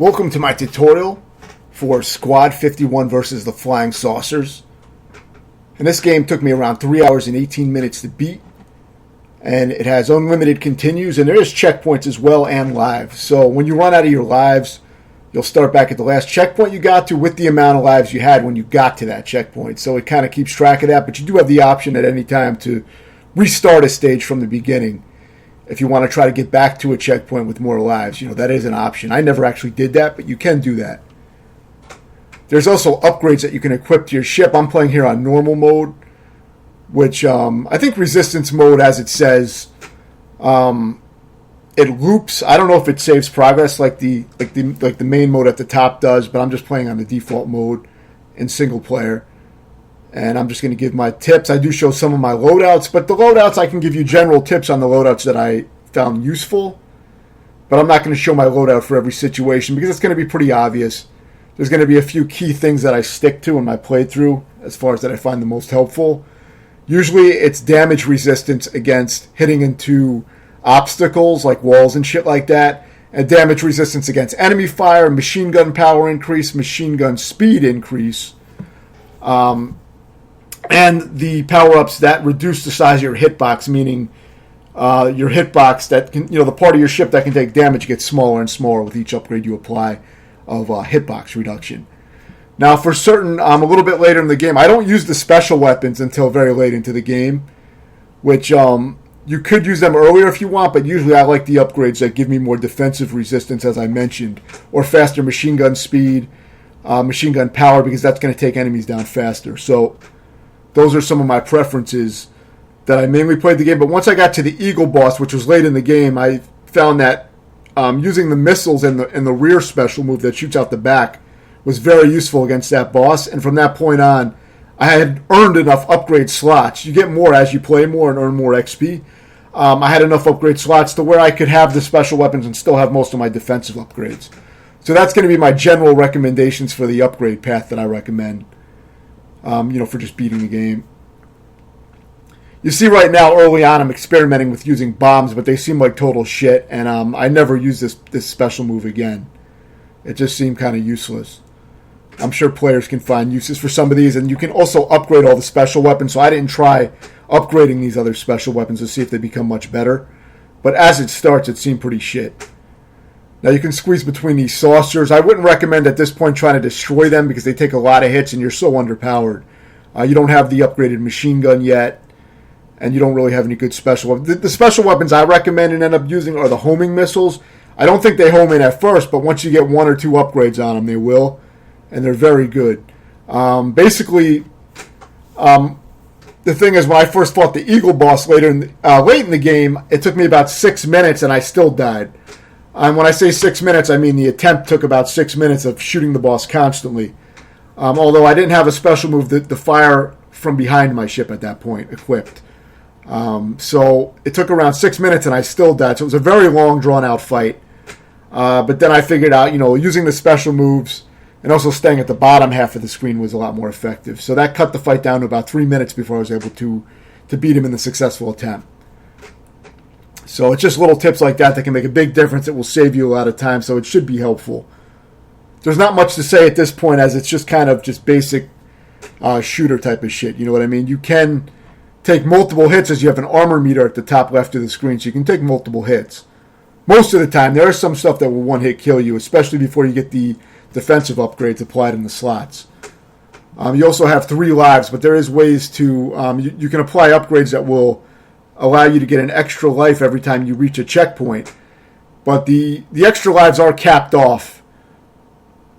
Welcome to my tutorial for Squad 51 versus the Flying Saucers. And this game took me around 3 hours and 18 minutes to beat. And it has unlimited continues, and there is checkpoints as well and lives. So when you run out of your lives, you'll start back at the last checkpoint you got to with the amount of lives you had when you got to that checkpoint. So it kind of keeps track of that, but you do have the option at any time to restart a stage from the beginning. If you want to try to get back to a checkpoint with more lives, that is an option. I never actually did that, but you can do that. There's also upgrades that you can equip to your ship. I'm playing here on normal mode, which I think resistance mode, as it says, it loops. I don't know if it saves progress like the main mode at the top does, but I'm just playing on the default mode in single player. And I'm just going to give my tips. I do show some of my loadouts, but the loadouts, I can give you general tips on the loadouts that I found useful. But I'm not going to show my loadout for every situation because it's going to be pretty obvious. There's going to be a few key things that I stick to in my playthrough as far as that I find the most helpful. Usually it's damage resistance against hitting into obstacles like walls and shit like that, and damage resistance against enemy fire, machine gun power increase, machine gun speed increase, and the power-ups that reduce the size of your hitbox, meaning your hitbox that can, the part of your ship that can take damage gets smaller and smaller with each upgrade you apply of hitbox reduction. Now, for certain, a little bit later in the game, I don't use the special weapons until very late into the game, which you could use them earlier if you want, but usually I like the upgrades that give me more defensive resistance, as I mentioned, or faster machine gun speed, machine gun power, because that's going to take enemies down faster. So those are some of my preferences that I mainly played the game. But once I got to the Eagle boss, which was late in the game, I found that using the missiles and the rear special move that shoots out the back was very useful against that boss. And from that point on, I had earned enough upgrade slots. You get more as you play more and earn more XP. I had enough upgrade slots to where I could have the special weapons and still have most of my defensive upgrades. So that's going to be my general recommendations for the upgrade path that I recommend. For just beating the game. You see right now, early on, I'm experimenting with using bombs, but they seem like total shit, and I never use this special move again. It just seemed kind of useless. I'm sure players can find uses for some of these, and you can also upgrade all the special weapons, so I didn't try upgrading these other special weapons to see if they become much better. But as it starts, it seemed pretty shit. Now you can squeeze between these saucers. I wouldn't recommend at this point trying to destroy them because they take a lot of hits and you're so underpowered. You don't have the upgraded machine gun yet, and you don't really have any good special weapons. The special weapons I recommend and end up using are the homing missiles. I don't think they home in at first, but once you get one or two upgrades on them, they will, and they're very good. The thing is, when I first fought the Eagle boss late in the game, it took me about 6 minutes and I still died. And when I say 6 minutes, I mean the attempt took about 6 minutes of shooting the boss constantly. Although I didn't have a special move, the fire from behind my ship at that point equipped. So it took around 6 minutes and I still died. So it was a very long, drawn-out fight. But then I figured out, using the special moves and also staying at the bottom half of the screen was a lot more effective. So that cut the fight down to about 3 minutes before I was able to beat him in the successful attempt. So it's just little tips like that can make a big difference. It will save you a lot of time, so it should be helpful. There's not much to say at this point, as it's just kind of just basic shooter type of shit. You know what I mean? You can take multiple hits as you have an armor meter at the top left of the screen, so you can take multiple hits. Most of the time, there is some stuff that will one-hit kill you, especially before you get the defensive upgrades applied in the slots. You also have 3 lives, but there is ways to... you can apply upgrades that will allow you to get an extra life every time you reach a checkpoint. But the extra lives are capped off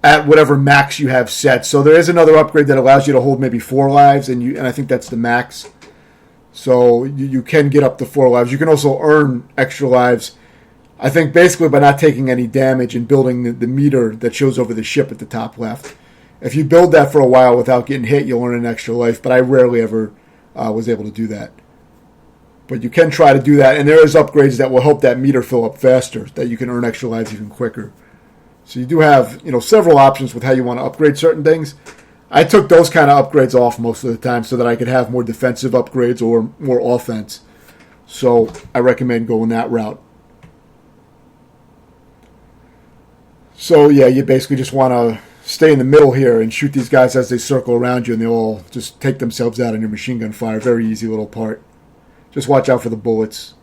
at whatever max you have set. So there is another upgrade that allows you to hold maybe 4 lives, and I think that's the max. So you can get up to 4 lives. You can also earn extra lives, I think, basically by not taking any damage and building the meter that shows over the ship at the top left. If you build that for a while without getting hit, you'll earn an extra life, but I rarely ever was able to do that. But you can try to do that, and there is upgrades that will help that meter fill up faster, that you can earn extra lives even quicker. So you do have, several options with how you want to upgrade certain things. I took those kind of upgrades off most of the time so that I could have more defensive upgrades or more offense. So I recommend going that route. So yeah, you basically just want to stay in the middle here and shoot these guys as they circle around you, and they'll all just take themselves out in your machine gun fire. Very easy little part. Just watch out for the bullets.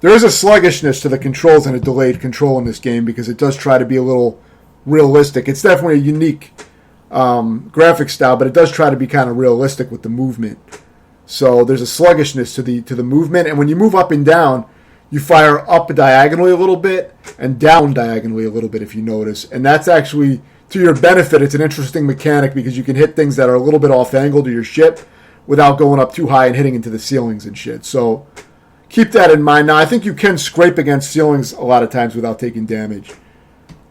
There is a sluggishness to the controls and a delayed control in this game because it does try to be a little realistic. It's definitely a unique graphic style, but it does try to be kind of realistic with the movement. So there's a sluggishness to the movement, and when you move up and down, you fire up diagonally a little bit and down diagonally a little bit, if you notice. And that's actually, to your benefit, it's an interesting mechanic because you can hit things that are a little bit off angle to your ship without going up too high and hitting into the ceilings and shit. So keep that in mind. Now, I think you can scrape against ceilings a lot of times without taking damage.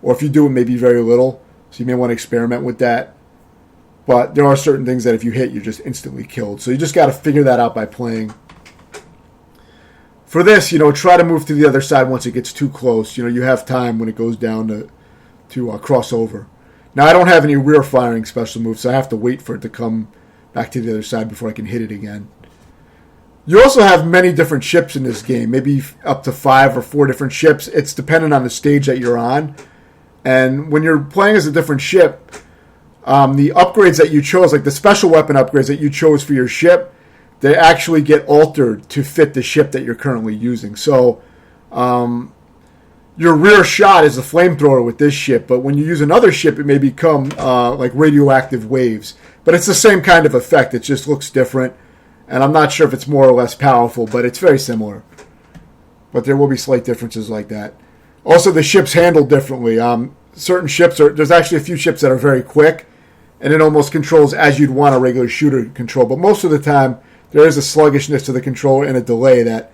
Or if you do, it may be very little. So you may want to experiment with that. But there are certain things that if you hit, you're just instantly killed. So you just got to figure that out by playing. For this, try to move to the other side once it gets too close. You have time when it goes down to cross over. Now, I don't have any rear firing special moves, so I have to wait for it to come back to the other side before I can hit it again. You also have many different ships in this game, maybe up to 5 or 4 different ships. It's dependent on the stage that you're on. And when you're playing as a different ship, the upgrades that you chose, like the special weapon upgrades that you chose for your ship, they actually get altered to fit the ship that you're currently using. So your rear shot is a flamethrower with this ship, but when you use another ship, it may become like radioactive waves. But it's the same kind of effect. It just looks different. And I'm not sure if it's more or less powerful, but it's very similar. But there will be slight differences like that. Also, the ship's handled differently. Certain ships there's actually a few ships that are very quick, and it almost controls as you'd want a regular shooter control. But most of the time, there is a sluggishness to the control and a delay that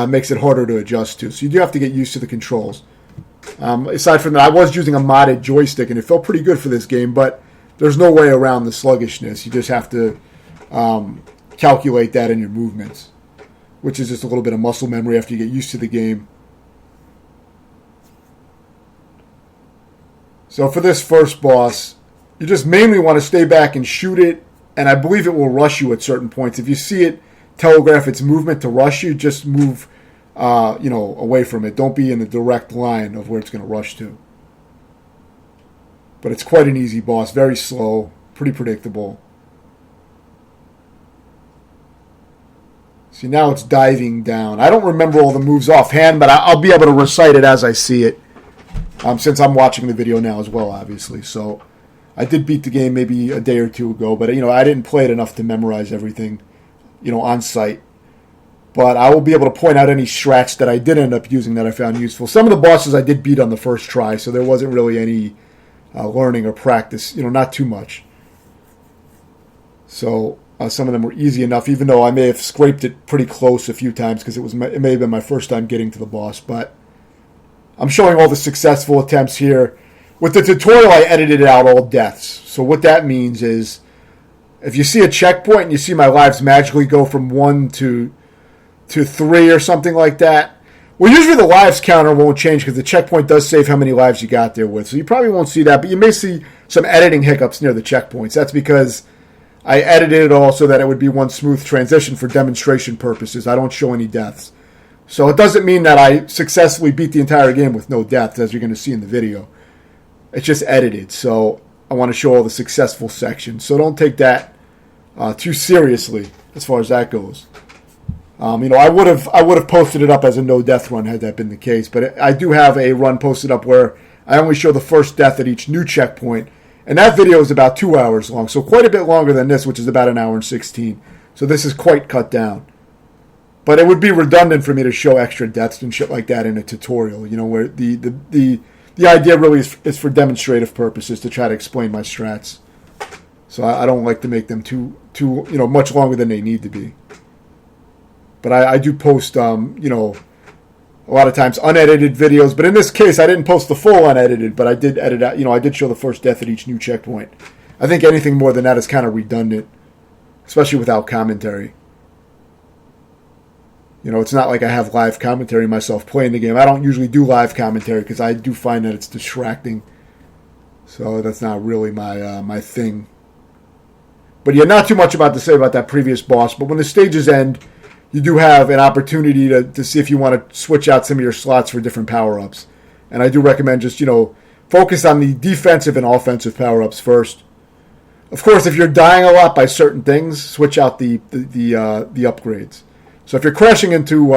makes it harder to adjust to. So you do have to get used to the controls. Aside from that, I was using a modded joystick, and it felt pretty good for this game, but there's no way around the sluggishness. You just have to calculate that in your movements, which is just a little bit of muscle memory after you get used to the game. So for this first boss, you just mainly want to stay back and shoot it, and I believe it will rush you at certain points. If you see it telegraph its movement to rush you, just move away from it. Don't be in the direct line of where it's going to rush to. But it's quite an easy boss, very slow, pretty predictable. See, now it's diving down. I don't remember all the moves offhand, but I'll be able to recite it as I see it, since I'm watching the video now as well, obviously. So I did beat the game maybe a day or two ago, but I didn't play it enough to memorize everything, on site. But I will be able to point out any strats that I did end up using that I found useful. Some of the bosses I did beat on the first try, so there wasn't really any learning or practice, not too much. So some of them were easy enough, even though I may have scraped it pretty close a few times because it may have been my first time getting to the boss. But I'm showing all the successful attempts here. With the tutorial, I edited out all deaths. So what that means is, if you see a checkpoint and you see my lives magically go from 1 to 3 or something like that, well, usually the lives counter won't change because the checkpoint does save how many lives you got there with. So you probably won't see that, but you may see some editing hiccups near the checkpoints. That's because I edited it all so that it would be one smooth transition for demonstration purposes. I don't show any deaths. So it doesn't mean that I successfully beat the entire game with no deaths, as you're going to see in the video. It's just edited, so I want to show all the successful sections. So don't take that too seriously as far as that goes. I would have posted it up as a no death run had that been the case, but I do have a run posted up where I only show the first death at each new checkpoint, and that video is about 2 hours long, so quite a bit longer than this, which is about 1 hour and 16. So this is quite cut down. But it would be redundant for me to show extra deaths and shit like that in a tutorial, where the idea really is for demonstrative purposes to try to explain my strats. So I don't like to make them too much longer than they need to be. But I do post, a lot of times unedited videos. But in this case, I didn't post the full unedited, but I did edit out, I did show the first death at each new checkpoint. I think anything more than that is kind of redundant, especially without commentary. It's not like I have live commentary myself playing the game. I don't usually do live commentary because I do find that it's distracting. So that's not really my thing. But yeah, not too much about to say about that previous boss. But when the stages end, you do have an opportunity to see if you want to switch out some of your slots for different power-ups. And I do recommend just, focus on the defensive and offensive power-ups first. Of course, if you're dying a lot by certain things, switch out the upgrades. So if you're crashing into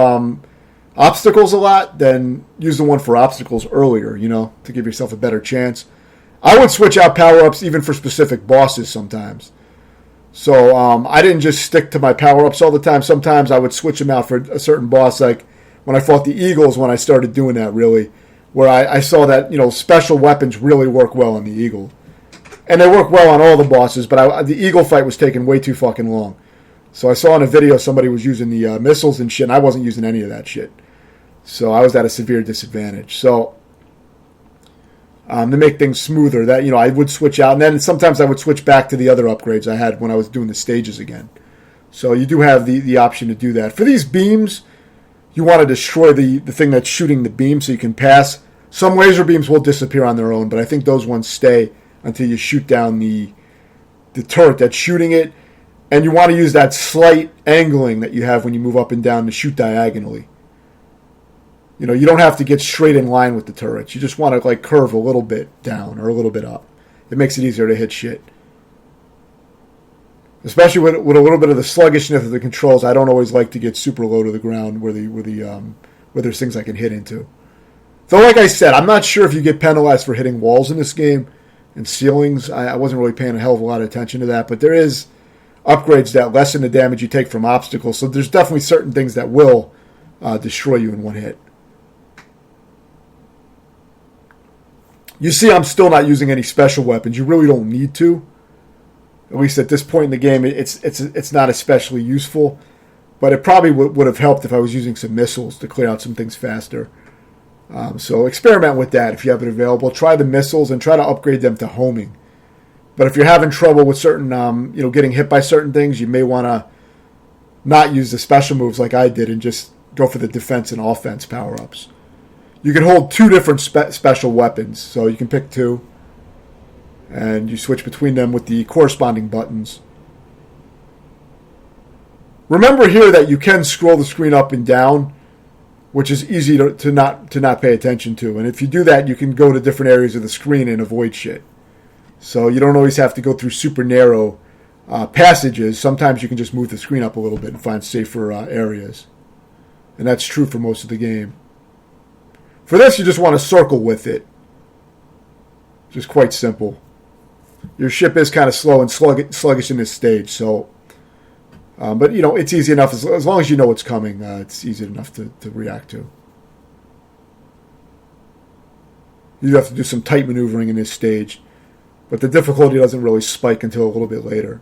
obstacles a lot, then use the one for obstacles earlier, to give yourself a better chance. I would switch out power-ups even for specific bosses sometimes. So I didn't just stick to my power-ups all the time. Sometimes I would switch them out for a certain boss, like when I fought the Eagles, when I started doing that, really, where I saw that, special weapons really work well on the Eagle. And they work well on all the bosses, but the Eagle fight was taking way too fucking long. So I saw in a video somebody was using the missiles and shit, and I wasn't using any of that shit. So I was at a severe disadvantage. So to make things smoother, that I would switch out, and then sometimes I would switch back to the other upgrades I had when I was doing the stages again. So you do have the option to do that. For these beams, you want to destroy the thing that's shooting the beam so you can pass. Some laser beams will disappear on their own, but I think those ones stay until you shoot down the turret that's shooting it. And you want to use that slight angling that you have when you move up and down to shoot diagonally. You don't have to get straight in line with the turrets. You just want to curve a little bit down or a little bit up. It makes it easier to hit shit. Especially with a little bit of the sluggishness of the controls, I don't always like to get super low to the ground where there's things I can hit into. Though, like I said, I'm not sure if you get penalized for hitting walls in this game and ceilings. I wasn't really paying a hell of a lot of attention to that, but there is upgrades that lessen the damage you take from obstacles. So there's definitely certain things that will destroy you in one hit. You see, I'm still not using any special weapons. You really don't need to. At least at this point in the game, it's not especially useful. But it probably would have helped if I was using some missiles to clear out some things faster. So experiment with that if you have it available. Try the missiles and try to upgrade them to homing. But if you're having trouble with certain, getting hit by certain things, you may want to not use the special moves like I did and just go for the defense and offense power-ups. You can hold two different special weapons, so you can pick two, and you switch between them with the corresponding buttons. Remember here that you can scroll the screen up and down, which is easy to not pay attention to. And if you do that, you can go to different areas of the screen and avoid shit. So you don't always have to go through super narrow passages. Sometimes you can just move the screen up a little bit and find safer areas. And that's true for most of the game. For this, you just want to circle with it. Just quite simple. Your ship is kind of slow and sluggish in this stage, so... but, it's easy enough. As long as you know what's coming, it's easy enough to react to. You have to do some tight maneuvering in this stage, but the difficulty doesn't really spike until a little bit later.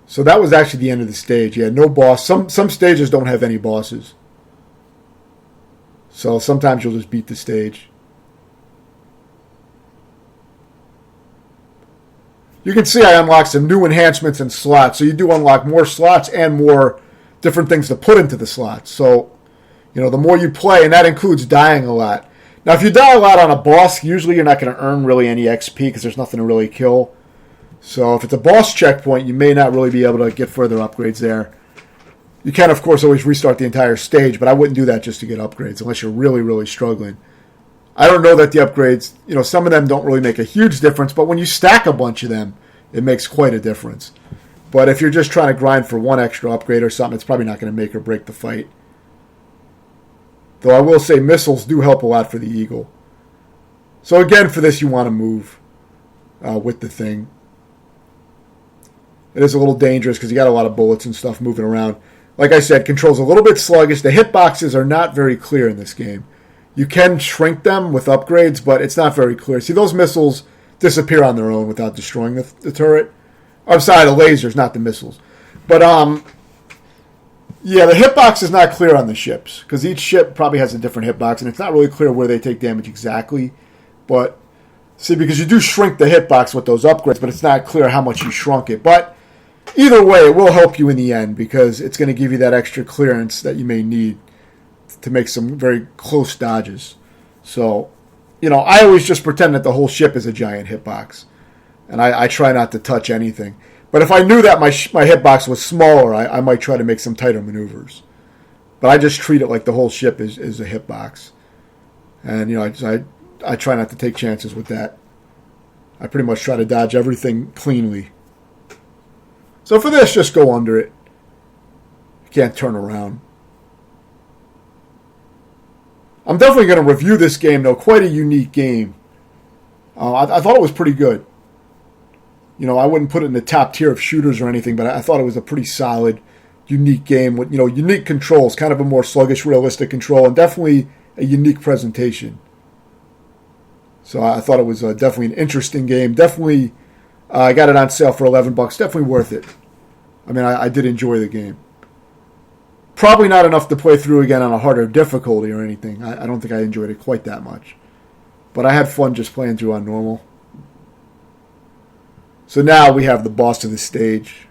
So that was actually the end of the stage. Yeah, no boss. Some stages don't have any bosses. So sometimes you'll just beat the stage. You can see I unlocked some new enhancements and slots. So you do unlock more slots and more different things to put into the slots. So, the more you play, and that includes dying a lot. Now, if you die a lot on a boss, usually you're not going to earn really any XP because there's nothing to really kill. So if it's a boss checkpoint, you may not really be able to get further upgrades there. You can, of course, always restart the entire stage, but I wouldn't do that just to get upgrades unless you're really, really struggling. I don't know that the upgrades, some of them don't really make a huge difference, but when you stack a bunch of them, it makes quite a difference. But if you're just trying to grind for one extra upgrade or something, it's probably not going to make or break the fight. Though I will say missiles do help a lot for the Eagle. So again, for this, you want to move with the thing. It is a little dangerous because you got a lot of bullets and stuff moving around. Like I said, control's a little bit sluggish. The hitboxes are not very clear in this game. You can shrink them with upgrades, but it's not very clear. See, those missiles disappear on their own without destroying the turret. I'm sorry, the lasers, not the missiles. But, yeah, the hitbox is not clear on the ships because each ship probably has a different hitbox, and it's not really clear where they take damage exactly. But, see, because you do shrink the hitbox with those upgrades, but it's not clear how much you shrunk it. But either way, it will help you in the end because it's going to give you that extra clearance that you may need to make some very close dodges. So, I always just pretend that the whole ship is a giant hitbox. And I try not to touch anything. But if I knew that my hitbox was smaller, I might try to make some tighter maneuvers. But I just treat it like the whole ship is a hitbox. And, I try not to take chances with that. I pretty much try to dodge everything cleanly. So for this, just go under it. You can't turn around. I'm definitely going to review this game, though. Quite a unique game. I thought it was pretty good. I wouldn't put it in the top tier of shooters or anything, but I thought it was a pretty solid, unique game with, unique controls, kind of a more sluggish, realistic control, and definitely a unique presentation. So I thought it was definitely an interesting game. Definitely, I got it on sale for $11. Definitely worth it. I mean, I did enjoy the game. Probably not enough to play through again on a harder difficulty or anything. I don't think I enjoyed it quite that much. But I had fun just playing through on normal. So now we have the boss of the stage.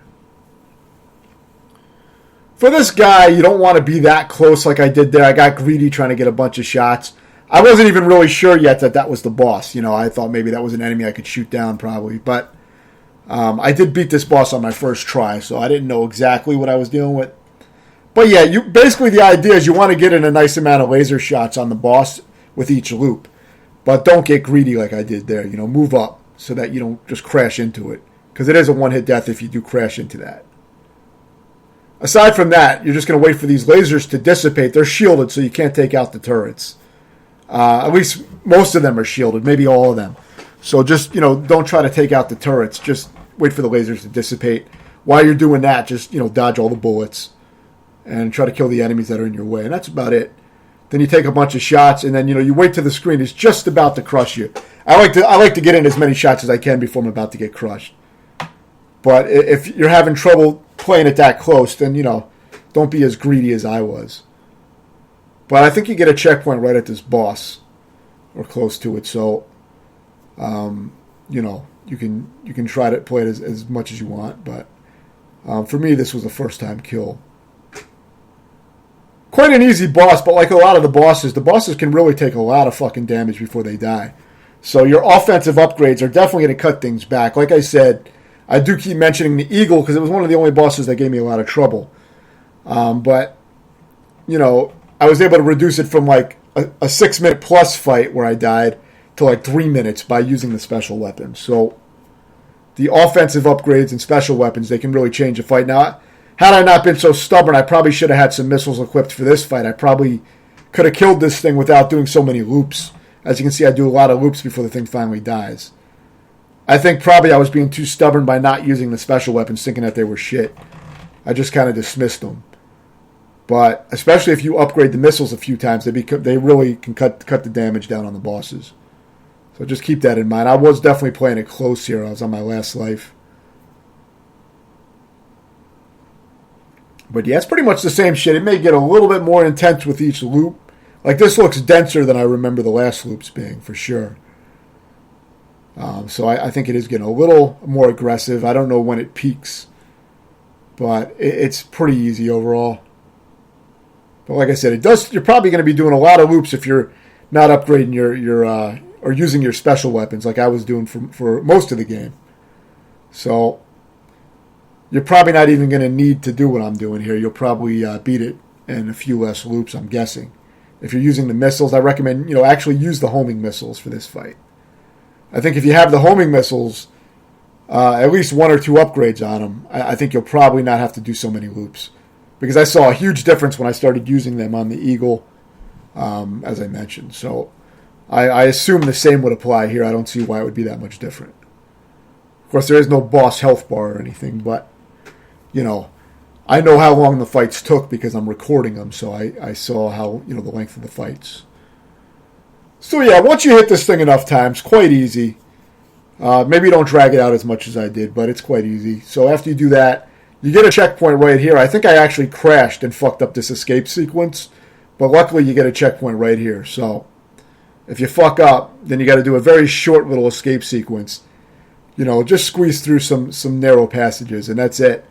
For this guy, you don't want to be that close like I did there. I got greedy trying to get a bunch of shots. I wasn't even really sure yet that was the boss. I thought maybe that was an enemy I could shoot down probably. But I did beat this boss on my first try, so I didn't know exactly what I was dealing with. But yeah, basically the idea is you want to get in a nice amount of laser shots on the boss with each loop. But don't get greedy like I did there. Move up so that you don't just crash into it. Because it is a one-hit death if you do crash into that. Aside from that, you're just going to wait for these lasers to dissipate. They're shielded, so you can't take out the turrets. At least most of them are shielded, maybe all of them. So just, don't try to take out the turrets. Just wait for the lasers to dissipate. While you're doing that, just, dodge all the bullets and try to kill the enemies that are in your way. And that's about it. Then you take a bunch of shots, and then, you wait till the screen is just about to crush you. I like to get in as many shots as I can before I'm about to get crushed. But if you're having trouble playing it that close, then, don't be as greedy as I was. But I think you get a checkpoint right at this boss, or close to it. So, you can try to play it as much as you want. But for me, this was a first-time kill. Quite an easy boss, but like a lot of the bosses can really take a lot of fucking damage before they die. So your offensive upgrades are definitely going to cut things back. Like I said, I do keep mentioning the Eagle because it was one of the only bosses that gave me a lot of trouble. But, I was able to reduce it from like a 6-minute plus fight where I died to like 3 minutes by using the special weapons. So the offensive upgrades and special weapons, they can really change a fight. Now, had I not been so stubborn, I probably should have had some missiles equipped for this fight. I probably could have killed this thing without doing so many loops. As you can see, I do a lot of loops before the thing finally dies. I think probably I was being too stubborn by not using the special weapons, thinking that they were shit. I just kind of dismissed them. But especially if you upgrade the missiles a few times, they really can cut the damage down on the bosses. So just keep that in mind. I was definitely playing it close here. I was on my last life. But yeah, it's pretty much the same shit. It may get a little bit more intense with each loop. Like, this looks denser than I remember the last loops being, for sure. So I think it is getting a little more aggressive. I don't know when it peaks. But it's pretty easy overall. But like I said, you're probably going to be doing a lot of loops if you're not upgrading your or using your special weapons like I was doing for most of the game. So you're probably not even going to need to do what I'm doing here. You'll probably beat it in a few less loops, I'm guessing. If you're using the missiles, I recommend actually use the homing missiles for this fight. I think if you have the homing missiles, at least 1 or 2 upgrades on them, I think you'll probably not have to do so many loops. Because I saw a huge difference when I started using them on the Eagle, as I mentioned. So I assume the same would apply here. I don't see why it would be that much different. Of course, there is no boss health bar or anything, but, I know how long the fights took because I'm recording them, so I saw how, the length of the fights. So yeah, once you hit this thing enough times, quite easy. Maybe you don't drag it out as much as I did, but it's quite easy. So after you do that, you get a checkpoint right here. I think I actually crashed and fucked up this escape sequence, but luckily you get a checkpoint right here. So if you fuck up, then you got to do a very short little escape sequence. Just squeeze through some narrow passages, and that's it.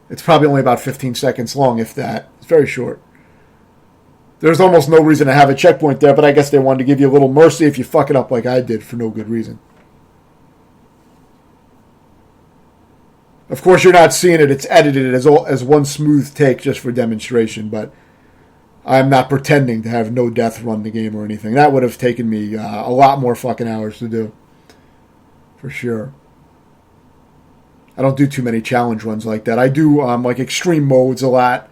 It's probably only about 15 seconds long, if that. It's very short. There's almost no reason to have a checkpoint there, but I guess they wanted to give you a little mercy if you fuck it up like I did for no good reason. Of course, you're not seeing it. It's edited as one smooth take just for demonstration, but I'm not pretending to have no death run the game or anything. That would have taken me a lot more fucking hours to do. For sure. I don't do too many challenge runs like that. I do like extreme modes a lot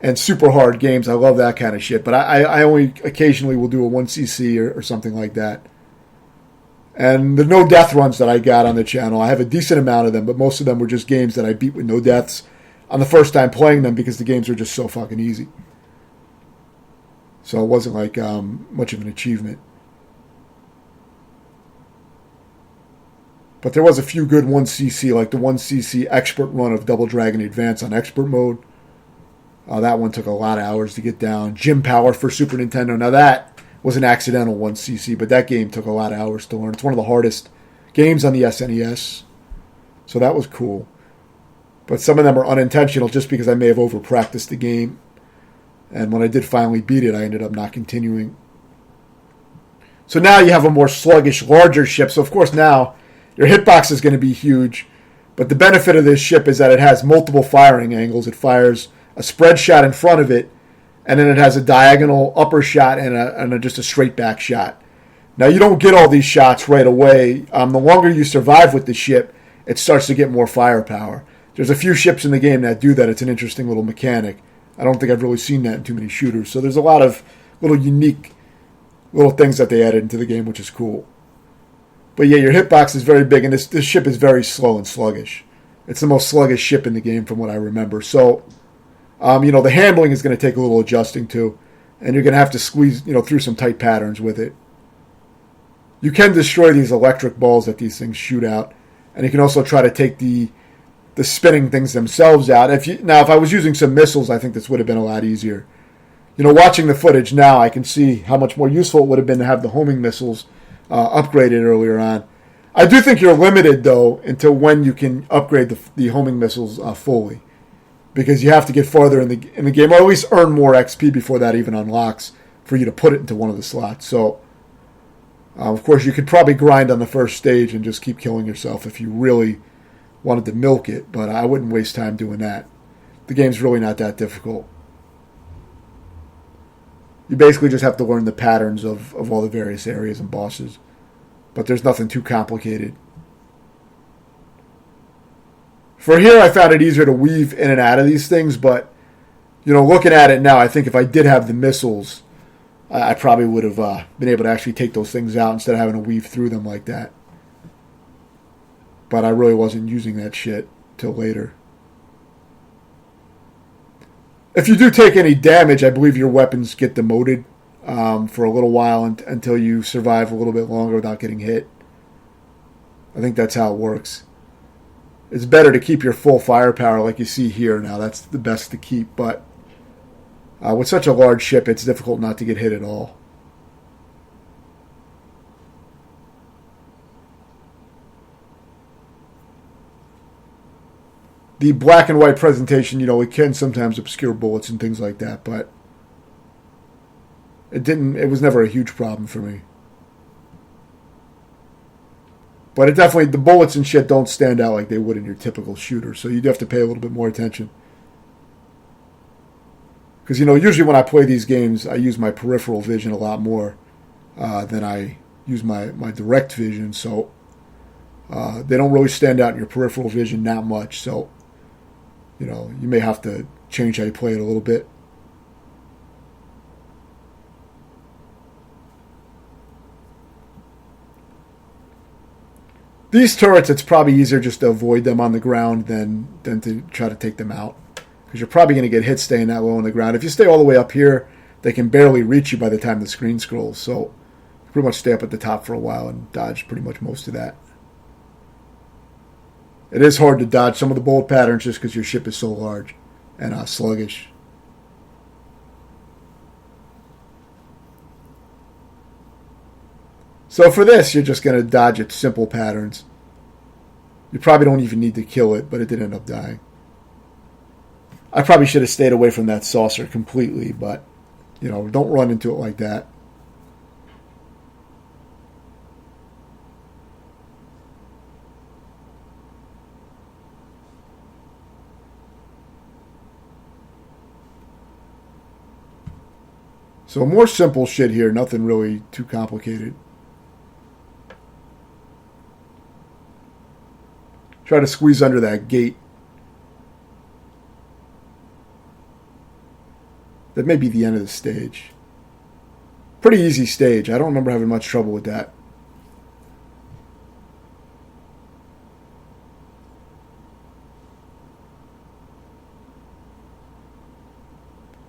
and super hard games. I love that kind of shit. But I only occasionally will do a 1cc or something like that. And the no death runs that I got on the channel, I have a decent amount of them, but most of them were just games that I beat with no deaths on the first time playing them because the games are just so fucking easy. So it wasn't like much of an achievement. But there was a few good 1cc, like the 1cc expert run of Double Dragon Advance on expert mode. That one took a lot of hours to get down. Gym Power for Super Nintendo. Now that was an accidental 1cc, but that game took a lot of hours to learn. It's one of the hardest games on the SNES. So that was cool. But some of them are unintentional just because I may have over-practiced the game. And when I did finally beat it, I ended up not continuing. So now you have a more sluggish, larger ship. So of course now your hitbox is going to be huge. But the benefit of this ship is that it has multiple firing angles. It fires a spread shot in front of it, and then it has a diagonal upper shot and just a straight back shot. Now you don't get all these shots right away. The longer you survive with the ship, it starts to get more firepower. There's a few ships in the game that do that. It's an interesting little mechanic. I don't think I've really seen that in too many shooters. So there's a lot of little unique little things that they added into the game, which is cool. But yeah, your hitbox is very big, and this ship is very slow and sluggish. It's the most sluggish ship in the game from what I remember. So, the handling is going to take a little adjusting to, and you're going to have to squeeze, through some tight patterns with it. You can destroy these electric balls that these things shoot out, and you can also try to take the spinning things themselves out. If I was using some missiles, I think this would have been a lot easier. Watching the footage now, I can see how much more useful it would have been to have the homing missiles upgraded earlier on. I do think you're limited, though, until when you can upgrade the homing missiles fully, because you have to get farther in the game, or at least earn more XP before that even unlocks for you to put it into one of the slots. So, of course, you could probably grind on the first stage and just keep killing yourself if you really wanted to milk it, but I wouldn't waste time doing that. The game's really not that difficult. You basically just have to learn the patterns of all the various areas and bosses, but there's nothing too complicated. For here, I found it easier to weave in and out of these things, but, looking at it now, I think if I did have the missiles, I probably would have been able to actually take those things out instead of having to weave through them like that. But I really wasn't using that shit till later. If you do take any damage, I believe your weapons get demoted for a little while until you survive a little bit longer without getting hit. I think that's how it works. It's better to keep your full firepower like you see here now. That's the best to keep, but with such a large ship, it's difficult not to get hit at all. The black and white presentation, it can sometimes obscure bullets and things like that, but it was never a huge problem for me. But it definitely, the bullets and shit don't stand out like they would in your typical shooter, so you do have to pay a little bit more attention. Because, usually when I play these games, I use my peripheral vision a lot more than I use my direct vision, so they don't really stand out in your peripheral vision that much, so you may have to change how you play it a little bit. These turrets, it's probably easier just to avoid them on the ground than to try to take them out, because you're probably going to get hit staying that low on the ground. If you stay all the way up here, they can barely reach you by the time the screen scrolls, so you pretty much stay up at the top for a while and dodge pretty much most of that. It is hard to dodge some of the bullet patterns just because your ship is so large and sluggish. So for this, you're just going to dodge its simple patterns. You probably don't even need to kill it, but it did end up dying. I probably should have stayed away from that saucer completely, but, don't run into it like that. So more simple shit here, nothing really too complicated. Try to squeeze under that gate. That may be the end of the stage. Pretty easy stage. I don't remember having much trouble with that.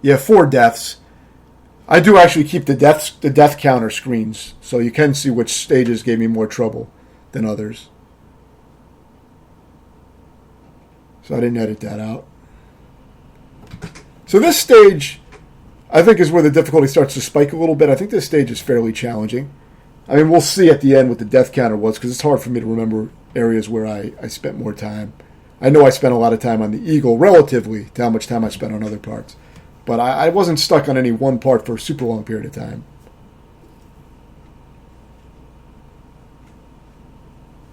Yeah, 4 deaths. I do actually keep the death counter screens, so you can see which stages gave me more trouble than others. So I didn't edit that out. So this stage, I think, is where the difficulty starts to spike a little bit. I think this stage is fairly challenging. I mean, we'll see at the end what the death counter was, because it's hard for me to remember areas where I spent more time. I know I spent a lot of time on the Eagle relatively to how much time I spent on other parts. But I wasn't stuck on any one part for a super long period of time.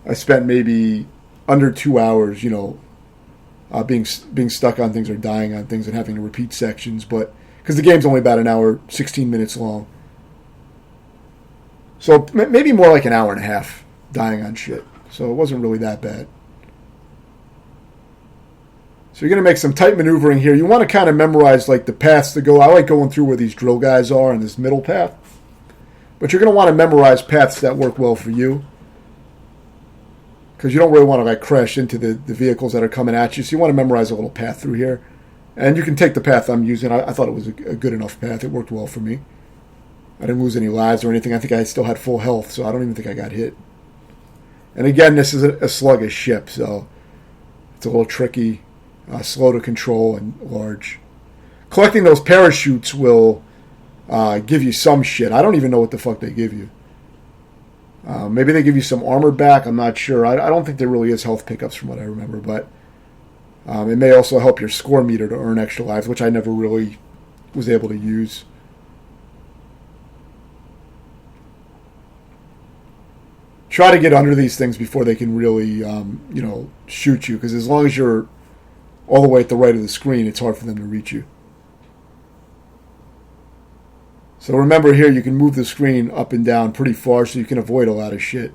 I spent maybe under 2 hours, being stuck on things or dying on things and having to repeat sections. But because the game's only about an hour, 16 minutes long. So maybe more like an hour and a half dying on shit. So it wasn't really that bad. So you're going to make some tight maneuvering here. You want to kind of memorize like the paths to go. I like going through where these drill guys are in this middle path. But you're going to want to memorize paths that work well for you. Because you don't really want to like crash into the vehicles that are coming at you. So you want to memorize a little path through here. And you can take the path I'm using. I thought it was a good enough path. It worked well for me. I didn't lose any lives or anything. I think I still had full health. So I don't even think I got hit. And again, this is a sluggish ship. So it's a little tricky. Slow to control and large. Collecting those parachutes will give you some shit. I don't even know what the fuck they give you. Maybe they give you some armor back. I'm not sure. I don't think there really is health pickups from what I remember. But it may also help your score meter to earn extra lives, which I never really was able to use. Try to get under these things before they can really, shoot you. Because as long as you're all the way at the right of the screen, it's hard for them to reach you. So remember here, you can move the screen up and down pretty far so you can avoid a lot of shit.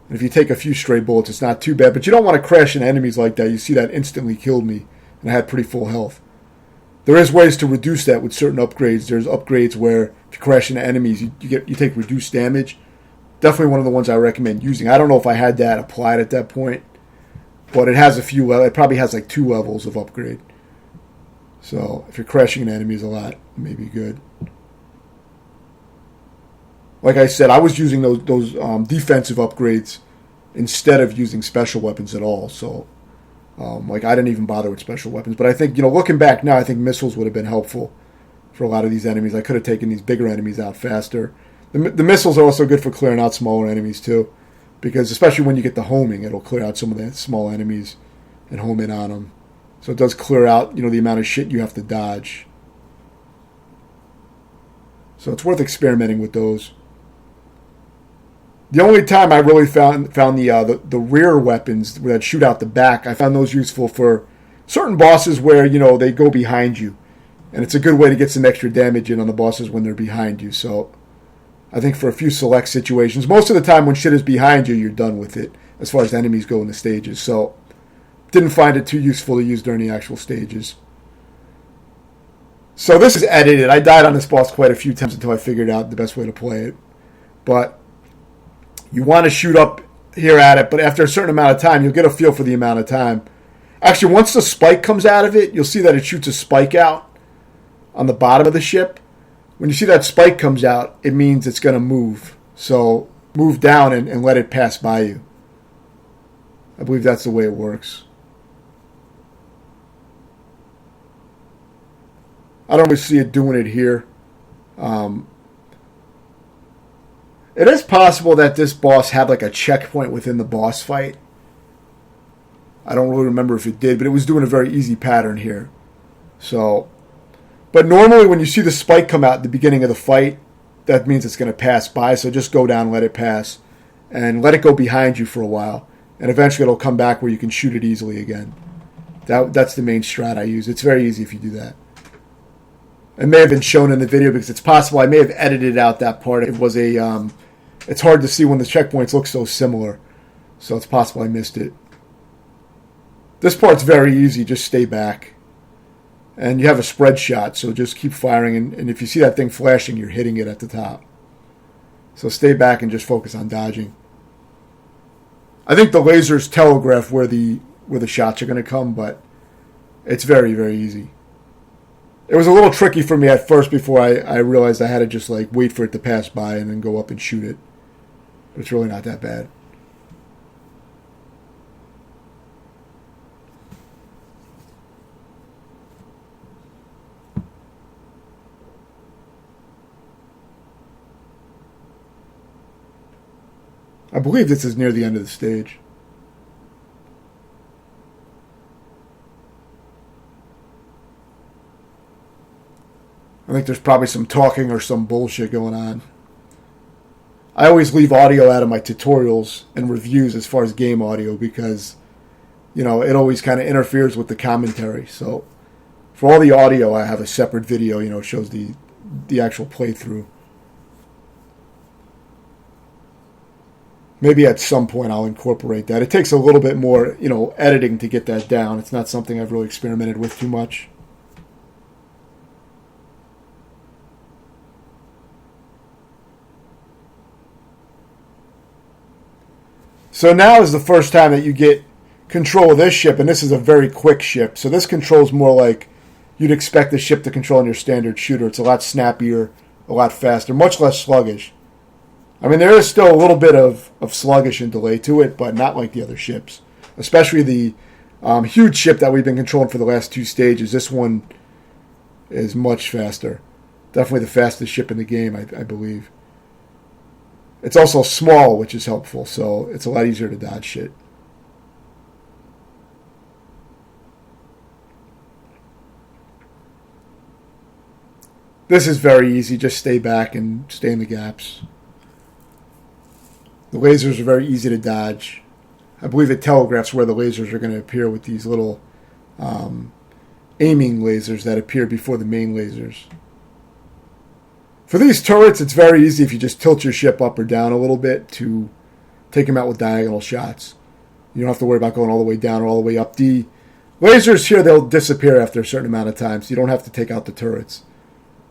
And if you take a few stray bullets, it's not too bad. But you don't want to crash into enemies like that. You see that instantly killed me, and I had pretty full health. There is ways to reduce that with certain upgrades. There's upgrades where if you crash into enemies, you take reduced damage. Definitely one of the ones I recommend using. I don't know if I had that applied at that point. But it has it probably has like 2 levels of upgrade. So if you're crashing into enemies a lot, it may be good. Like I said, I was using those defensive upgrades instead of using special weapons at all. So I didn't even bother with special weapons. But I think, looking back now, I think missiles would have been helpful for a lot of these enemies. I could have taken these bigger enemies out faster. The missiles are also good for clearing out smaller enemies too. Because especially when you get the homing, it'll clear out some of the small enemies and home in on them. So it does clear out, the amount of shit you have to dodge. So it's worth experimenting with those. The only time I really found the rear weapons that shoot out the back, I found those useful for certain bosses where, they go behind you. And it's a good way to get some extra damage in on the bosses when they're behind you. So I think for a few select situations, most of the time when shit is behind you, you're done with it as far as enemies go in the stages. So didn't find it too useful to use during the actual stages. So this is edited. I died on this boss quite a few times until I figured out the best way to play it. But you want to shoot up here at it, but after a certain amount of time, you'll get a feel for the amount of time. Actually, once the spike comes out of it, you'll see that it shoots a spike out on the bottom of the ship. When you see that spike comes out, it means it's going to move. So move down and let it pass by you. I believe that's the way it works. I don't really see it doing it here. It is possible that this boss had like a checkpoint within the boss fight. I don't really remember if it did, but it was doing a very easy pattern here. So, but normally when you see the spike come out at the beginning of the fight, that means it's going to pass by. So just go down, let it pass, and let it go behind you for a while. And eventually it'll come back where you can shoot it easily again. That's the main strat I use. It's very easy if you do that. It may have been shown in the video because it's possible I may have edited out that part. It was it's hard to see when the checkpoints look so similar. So it's possible I missed it. This part's very easy. Just stay back. And you have a spread shot, so just keep firing. And if you see that thing flashing, you're hitting it at the top. So stay back and just focus on dodging. I think the lasers telegraph where the shots are going to come, but it's very, very easy. It was a little tricky for me at first before I realized I had to just like wait for it to pass by and then go up and shoot it. But it's really not that bad. I believe this is near the end of the stage. I think there's probably some talking or some bullshit going on. I always leave audio out of my tutorials and reviews as far as game audio because, it always kind of interferes with the commentary. So for all the audio, I have a separate video, it shows the actual playthrough. Maybe at some point I'll incorporate that. It takes a little bit more, editing to get that down. It's not something I've really experimented with too much. So now is the first time that you get control of this ship, and this is a very quick ship. So this controls more like you'd expect the ship to control in your standard shooter. It's a lot snappier, a lot faster, much less sluggish. I mean, there is still a little bit of sluggish and delay to it, but not like the other ships. Especially the huge ship that we've been controlling for the last 2 stages. This one is much faster. Definitely the fastest ship in the game, I believe. It's also small, which is helpful, so it's a lot easier to dodge shit. This is very easy. Just stay back and stay in the gaps. The lasers are very easy to dodge. I believe it telegraphs where the lasers are going to appear with these little aiming lasers that appear before the main lasers. For these turrets, it's very easy if you just tilt your ship up or down a little bit to take them out with diagonal shots. You don't have to worry about going all the way down or all the way up. The lasers here, they'll disappear after a certain amount of time, so you don't have to take out the turrets.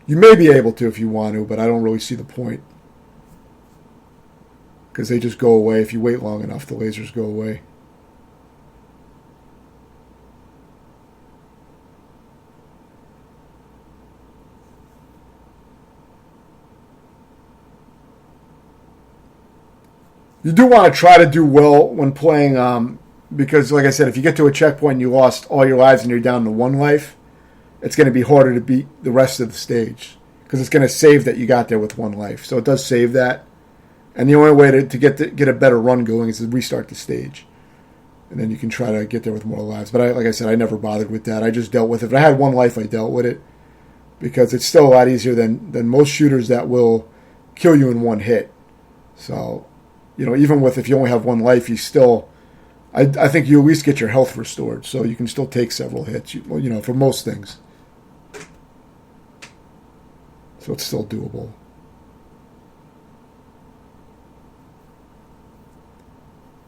You may be able to if you want to, but I don't really see the point. Because they just go away. If you wait long enough, the lasers go away. You do want to try to do well when playing, because like I said, if you get to a checkpoint and you lost all your lives and you're down to 1 life, it's going to be harder to beat the rest of the stage. Because it's going to save that you got there with 1 life. So it does save that. And the only way to get a better run going is to restart the stage. And then you can try to get there with more lives. But like I said, I never bothered with that. I just dealt with it. If I had 1 life, I dealt with it. Because it's still a lot easier than most shooters that will kill you in 1 hit. So, even if you only have 1 life, you still... I think you at least get your health restored. So you can still take several hits, for most things. So it's still doable.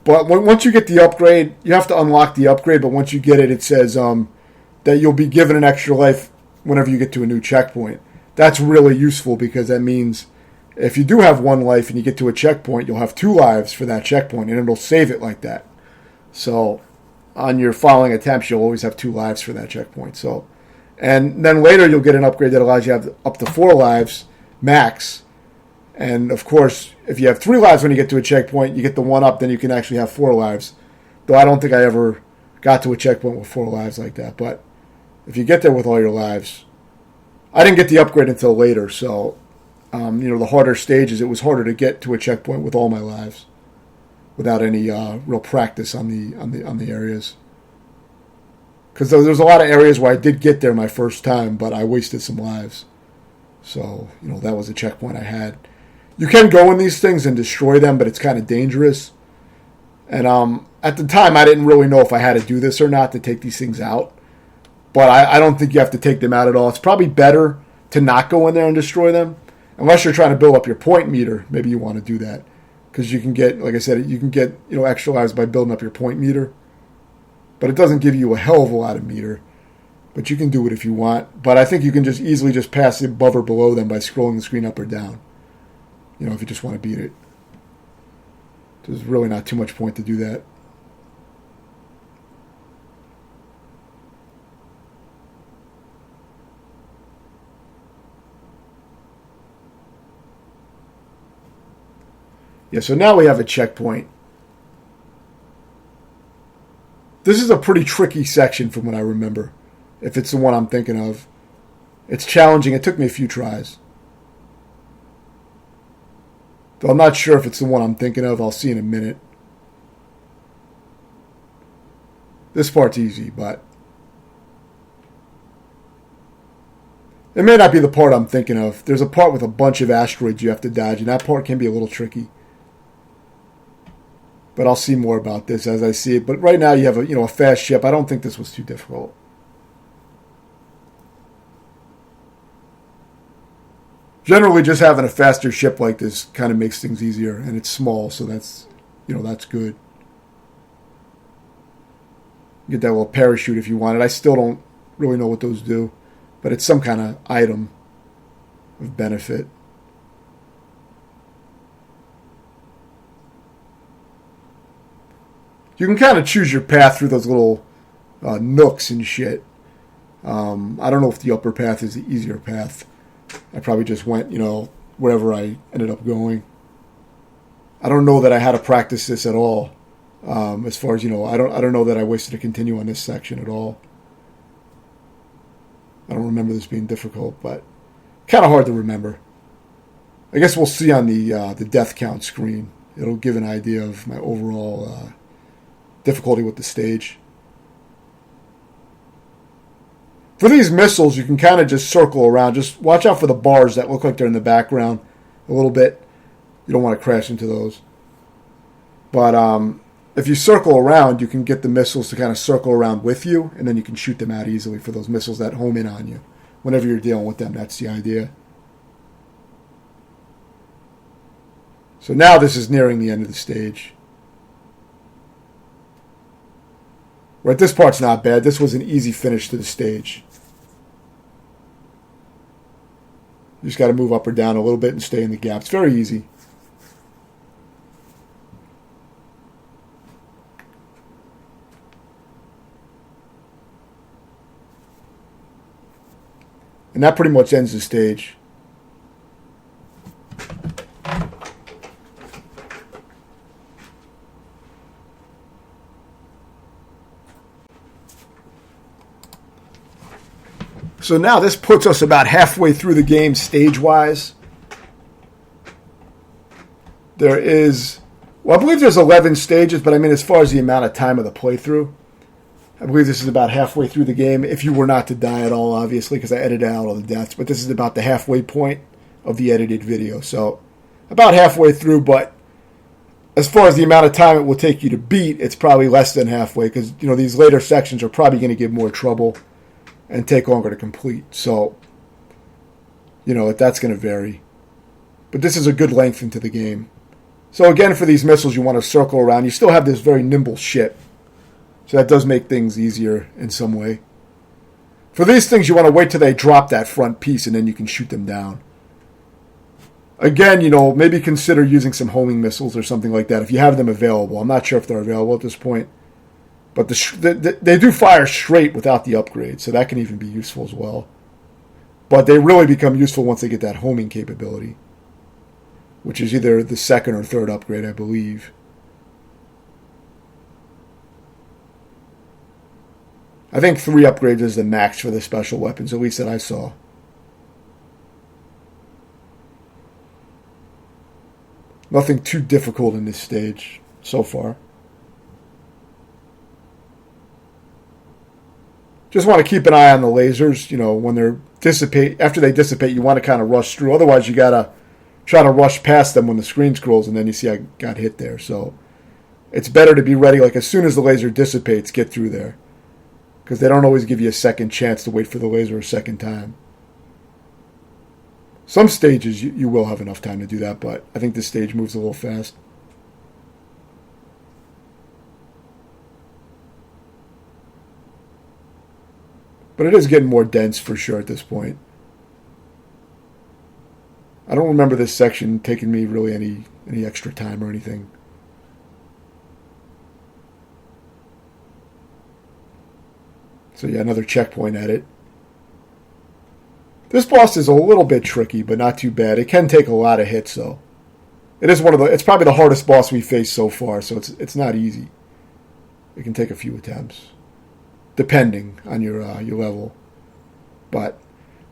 But once you get the upgrade, you have to unlock the upgrade, but once you get it, it says that you'll be given an extra life whenever you get to a new checkpoint. That's really useful because that means if you do have 1 life and you get to a checkpoint, you'll have 2 lives for that checkpoint, and it'll save it like that. So on your following attempts, you'll always have 2 lives for that checkpoint. So, and then later you'll get an upgrade that allows you to have up to 4 lives max. And, of course, if you have 3 lives when you get to a checkpoint, you get the 1 up, then you can actually have 4 lives. Though I don't think I ever got to a checkpoint with 4 lives like that. But if you get there with all your lives... I didn't get the upgrade until later, so, the harder stages, it was harder to get to a checkpoint with all my lives without any real practice on the areas. Because there's a lot of areas where I did get there my first time, but I wasted some lives. So, that was a checkpoint I had. You can go in these things and destroy them, but it's kind of dangerous. And at the time, I didn't really know if I had to do this or not to take these things out. But I don't think you have to take them out at all. It's probably better to not go in there and destroy them. Unless you're trying to build up your point meter, maybe you want to do that. Because you can get, like I said, you can get extra lives by building up your point meter. But it doesn't give you a hell of a lot of meter. But you can do it if you want. But I think you can just easily just pass it above or below them by scrolling the screen up or down. If you just want to beat it. There's really not too much point to do that. Yeah, so now we have a checkpoint. This is a pretty tricky section from what I remember, if it's the one I'm thinking of. It's challenging. It took me a few tries. Though I'm not sure if it's the one I'm thinking of. I'll see in a minute. This part's easy, but it may not be the part I'm thinking of. There's a part with a bunch of asteroids you have to dodge, and that part can be a little tricky. But I'll see more about this as I see it. But right now you have a fast ship. I don't think this was too difficult. Generally, just having a faster ship like this kind of makes things easier, and it's small, so that's good. Get that little parachute if you want it. I still don't really know what those do, but it's some kind of item of benefit. You can kind of choose your path through those little nooks and shit. I don't know if the upper path is the easier path. I probably just went, wherever I ended up going. I don't know that I had to practice this at all. As far as, I don't know that I wasted a continue on this section at all. I don't remember this being difficult, but kind of hard to remember. I guess we'll see on the death count screen. It'll give an idea of my overall difficulty with the stage. For these missiles, you can kind of just circle around. Just watch out for the bars that look like they're in the background a little bit. You don't want to crash into those. But if you circle around, you can get the missiles to kind of circle around with you, and then you can shoot them out easily for those missiles that home in on you. Whenever you're dealing with them, that's the idea. So now this is nearing the end of the stage. Right, this part's not bad. This was an easy finish to the stage. You just got to move up or down a little bit and stay in the gap. It's very easy. And that pretty much ends the stage. So now this puts us about halfway through the game stage-wise. There is, I believe there's 11 stages, but I mean as far as the amount of time of the playthrough, I believe this is about halfway through the game, if you were not to die at all, obviously, because I edited out all the deaths, but this is about the halfway point of the edited video. So about halfway through, but as far as the amount of time it will take you to beat, it's probably less than halfway, because these later sections are probably going to give more trouble and take longer to complete. So, that's going to vary. But this is a good length into the game. So again, for these missiles, you want to circle around. You still have this very nimble ship. So that does make things easier in some way. For these things, you want to wait till they drop that front piece, and then you can shoot them down. Again, maybe consider using some homing missiles or something like that if you have them available. I'm not sure if they're available at this point. But they do fire straight without the upgrade, so that can even be useful as well. But they really become useful once they get that homing capability, which is either the second or third upgrade, I believe. I think 3 upgrades is the max for the special weapons, at least that I saw. Nothing too difficult in this stage so far. Just want to keep an eye on the lasers, when they're after they dissipate, you want to kind of rush through. Otherwise, you got to try to rush past them when the screen scrolls, and then you see I got hit there. So it's better to be ready, like as soon as the laser dissipates, get through there. Because they don't always give you a second chance to wait for the laser a second time. Some stages you will have enough time to do that, but I think this stage moves a little fast. But it is getting more dense for sure at this point. I don't remember this section taking me really any extra time or anything. So yeah, another checkpoint at it. This boss is a little bit tricky, but not too bad. It can take a lot of hits, though. It's probably the hardest boss we've faced so far, so it's not easy. It can take a few attempts, depending on your level. But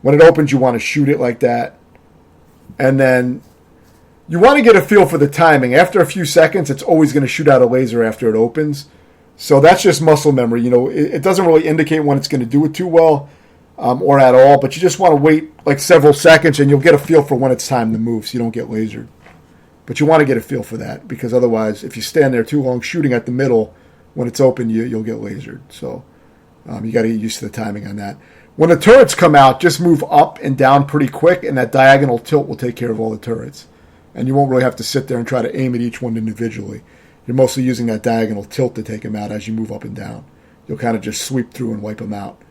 when it opens, you want to shoot it like that, and then you want to get a feel for the timing. After a few seconds, it's always going to shoot out a laser after it opens. So that's just muscle memory. It doesn't really indicate when it's going to do it too well or at all, but you just want to wait like several seconds and you'll get a feel for when it's time to move so you don't get lasered. But you want to get a feel for that because otherwise, if you stand there too long shooting at the middle, when it's open, you'll get lasered. So you got to get used to the timing on that. When the turrets come out, just move up and down pretty quick, and that diagonal tilt will take care of all the turrets. And you won't really have to sit there and try to aim at each one individually. You're mostly using that diagonal tilt to take them out as you move up and down. You'll kind of just sweep through and wipe them out.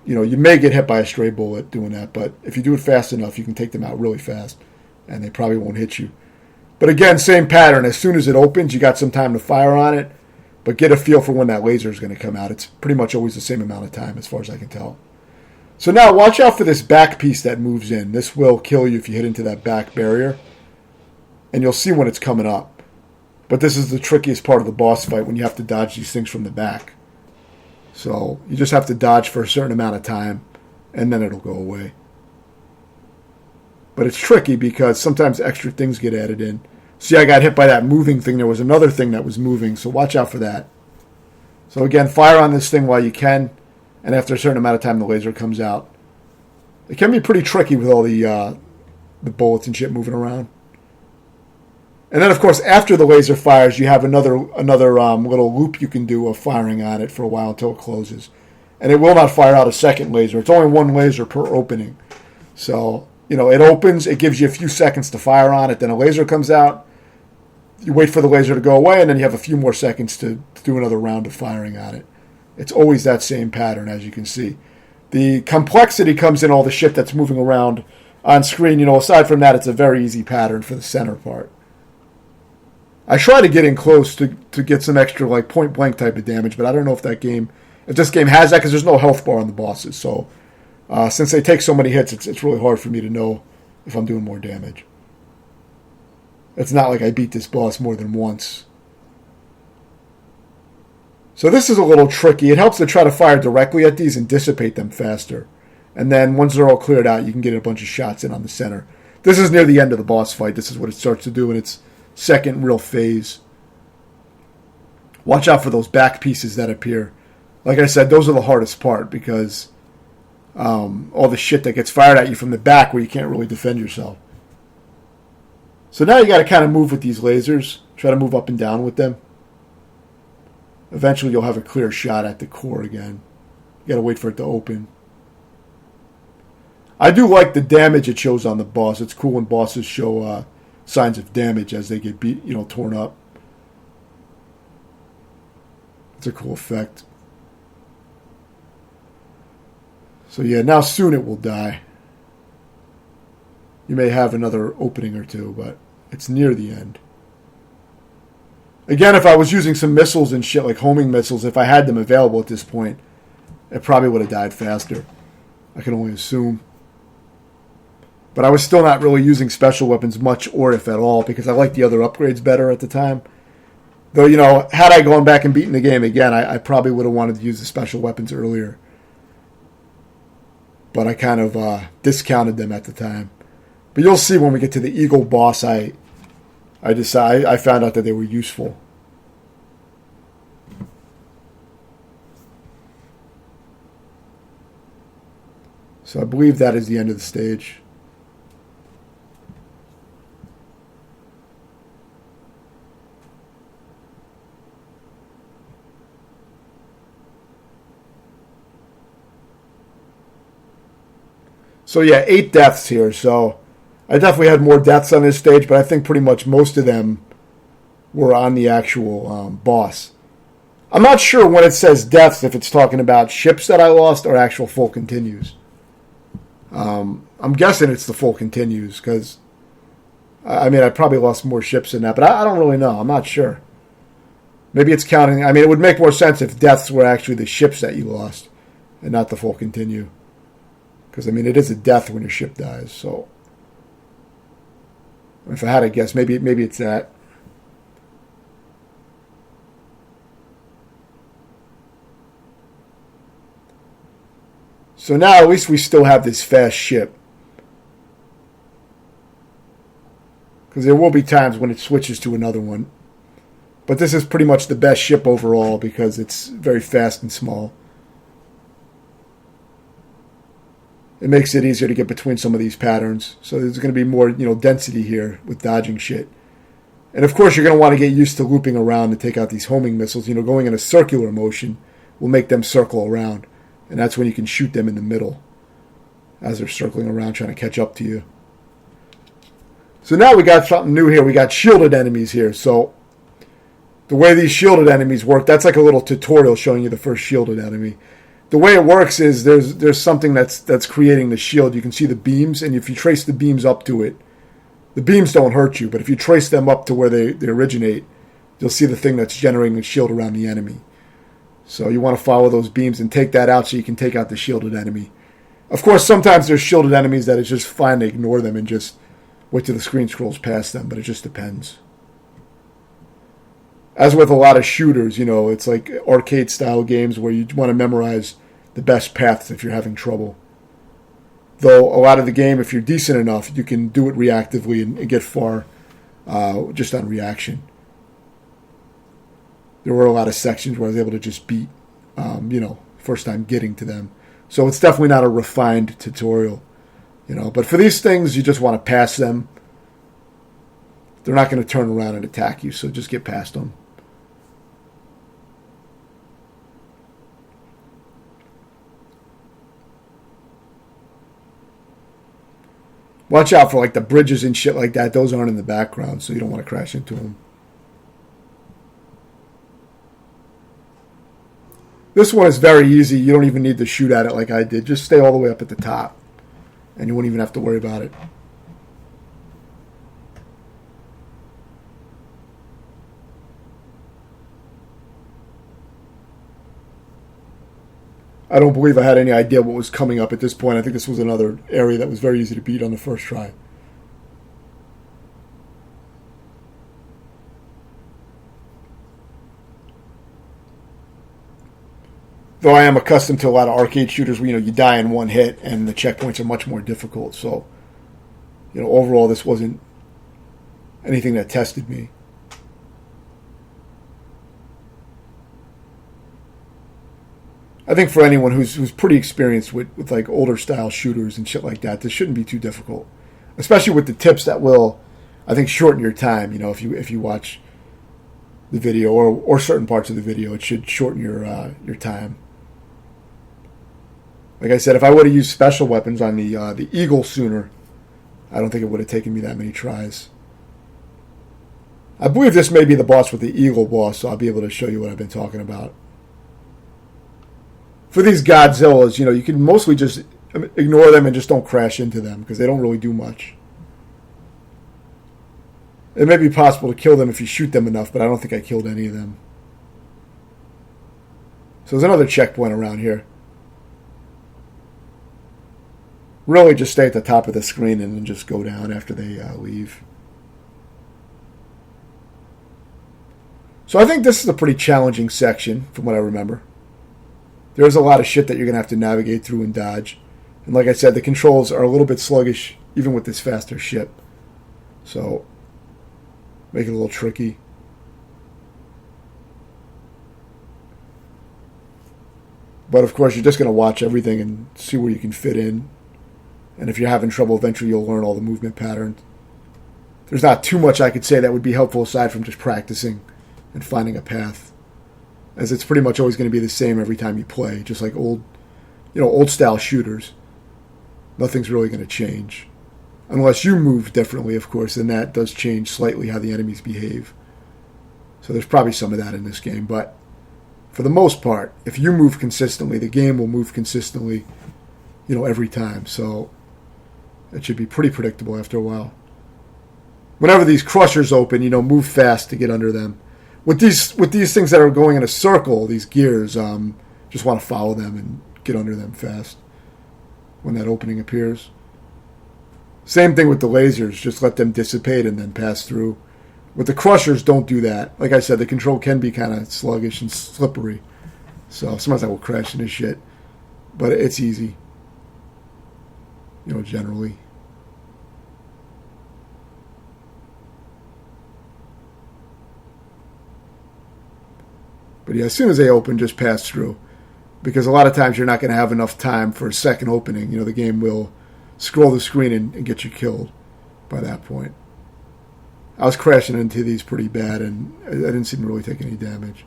You may get hit by a stray bullet doing that, but if you do it fast enough, you can take them out really fast, and they probably won't hit you. But again, same pattern. As soon as it opens, you got some time to fire on it, but get a feel for when that laser is going to come out. It's pretty much always the same amount of time as far as I can tell. So now watch out for this back piece that moves in. This will kill you if you hit into that back barrier, and you'll see when it's coming up. But this is the trickiest part of the boss fight when you have to dodge these things from the back. So you just have to dodge for a certain amount of time, and then it'll go away. But it's tricky because sometimes extra things get added in. See, I got hit by that moving thing. There was another thing that was moving, so watch out for that. So again, fire on this thing while you can, and after a certain amount of time, the laser comes out. It can be pretty tricky with all the bullets and shit moving around. And then, of course, after the laser fires, you have another little loop you can do of firing on it for a while until it closes. And it will not fire out a second laser. It's only one laser per opening. So, it opens, it gives you a few seconds to fire on it, then a laser comes out. You wait for the laser to go away, and then you have a few more seconds to do another round of firing on it. It's always that same pattern, as you can see. The complexity comes in all the shit that's moving around on screen. Aside from that, it's a very easy pattern for the center part. I try to get in close to get some extra like point blank type of damage, but I don't know if this game has that because there's no health bar on the bosses. So since they take so many hits, it's really hard for me to know if I'm doing more damage. It's not like I beat this boss more than once. So this is a little tricky. It helps to try to fire directly at these and dissipate them faster. And then once they're all cleared out, you can get a bunch of shots in on the center. This is near the end of the boss fight. This is what it starts to do in its second real phase. Watch out for those back pieces that appear. Like I said, those are the hardest part because all the shit that gets fired at you from the back where you can't really defend yourself. So now you got to kind of move with these lasers. Try to move up and down with them. Eventually you'll have a clear shot at the core again. You got to wait for it to open. I do like the damage it shows on the boss. It's cool when bosses show signs of damage as they get beat, torn up. It's a cool effect. So yeah, now soon it will die. You may have another opening or two, but it's near the end. Again, if I was using some missiles and shit, like homing missiles, if I had them available at this point, it probably would have died faster. I can only assume. But I was still not really using special weapons much, or if at all, because I liked the other upgrades better at the time. Though, had I gone back and beaten the game again, I probably would have wanted to use the special weapons earlier. But I kind of discounted them at the time. But you'll see when we get to the Eagle boss, I found out that they were useful. So I believe that is the end of the stage. So yeah, 8 deaths here. So I definitely had more deaths on this stage, but I think pretty much most of them were on the actual boss. I'm not sure when it says deaths if it's talking about ships that I lost or actual full continues. I'm guessing it's the full continues because, I mean, I probably lost more ships than that, but I don't really know. I'm not sure. Maybe it's counting. I mean, it would make more sense if deaths were actually the ships that you lost and not the full continue. Because, I mean, it is a death when your ship dies. So, if I had to guess, maybe it's that. So now at least we still have this fast ship. Because there will be times when it switches to another one. But this is pretty much the best ship overall because it's very fast and small. It makes it easier to get between some of these patterns. So there's going to be more, density here with dodging shit. And of course you're going to want to get used to looping around to take out these homing missiles. Going in a circular motion will make them circle around. And that's when you can shoot them in the middle as they're circling around trying to catch up to you. So now we got something new here. We got shielded enemies here. So the way these shielded enemies work, that's like a little tutorial showing you the first shielded enemy. The way it works is there's something that's creating the shield. You can see the beams, and if you trace the beams up to it, the beams don't hurt you, but if you trace them up to where they originate, you'll see the thing that's generating the shield around the enemy. So you want to follow those beams and take that out so you can take out the shielded enemy. Of course, sometimes there's shielded enemies that it's just fine to ignore them and just wait till the screen scrolls past them, but it just depends. As with a lot of shooters, it's like arcade-style games where you want to memorize the best paths if you're having trouble. Though a lot of the game, if you're decent enough, you can do it reactively and get far just on reaction. There were a lot of sections where I was able to just beat, first time getting to them. So it's definitely not a refined tutorial, But for these things, you just want to pass them. They're not going to turn around and attack you, so just get past them. Watch out for like the bridges and shit like that. Those aren't in the background, so you don't want to crash into them. This one is very easy. You don't even need to shoot at it like I did. Just stay all the way up at the top, and you won't even have to worry about it. I don't believe I had any idea what was coming up at this point. I think this was another area that was very easy to beat on the first try. Though I am accustomed to a lot of arcade shooters where, you die in one hit and the checkpoints are much more difficult. So, overall this wasn't anything that tested me. I think for anyone who's pretty experienced with like older style shooters and shit like that, this shouldn't be too difficult. Especially with the tips that will, I think, shorten your time. If you watch the video or certain parts of the video, it should shorten your time. Like I said, if I would have used special weapons on the Eagle sooner, I don't think it would have taken me that many tries. I believe this may be the boss with the Eagle boss, so I'll be able to show you what I've been talking about. For these Godzillas, you can mostly just ignore them and just don't crash into them because they don't really do much. It may be possible to kill them if you shoot them enough, but I don't think I killed any of them. So there's another checkpoint around here. Really just stay at the top of the screen and then just go down after they leave. So I think this is a pretty challenging section from what I remember. There's a lot of shit that you're going to have to navigate through and dodge. And like I said, the controls are a little bit sluggish even with this faster ship. So make it a little tricky. But of course, you're just going to watch everything and see where you can fit in. And if you're having trouble, eventually you'll learn all the movement patterns. There's not too much I could say that would be helpful aside from just practicing and finding a path. As it's pretty much always going to be the same every time you play, just like old style shooters. nothing's really going to change. Unless you move differently, of course, then that does change slightly how the enemies behave. So there's probably some of that in this game. But for the most part, if you move consistently, the game will move consistently, every time. So it should be pretty predictable after a while. Whenever these crushers open, move fast to get under them. With these things that are going in a circle, these gears, just want to follow them and get under them fast when that opening appears. Same thing with the lasers, just let them dissipate and then pass through. With the crushers, don't do that. Like I said, the control can be kind of sluggish and slippery. So sometimes I will crash into shit. But it's easy, generally. But yeah, as soon as they open, just pass through. Because a lot of times you're not going to have enough time for a second opening. The game will scroll the screen and get you killed by that point. I was crashing into these pretty bad, and I didn't seem to really take any damage.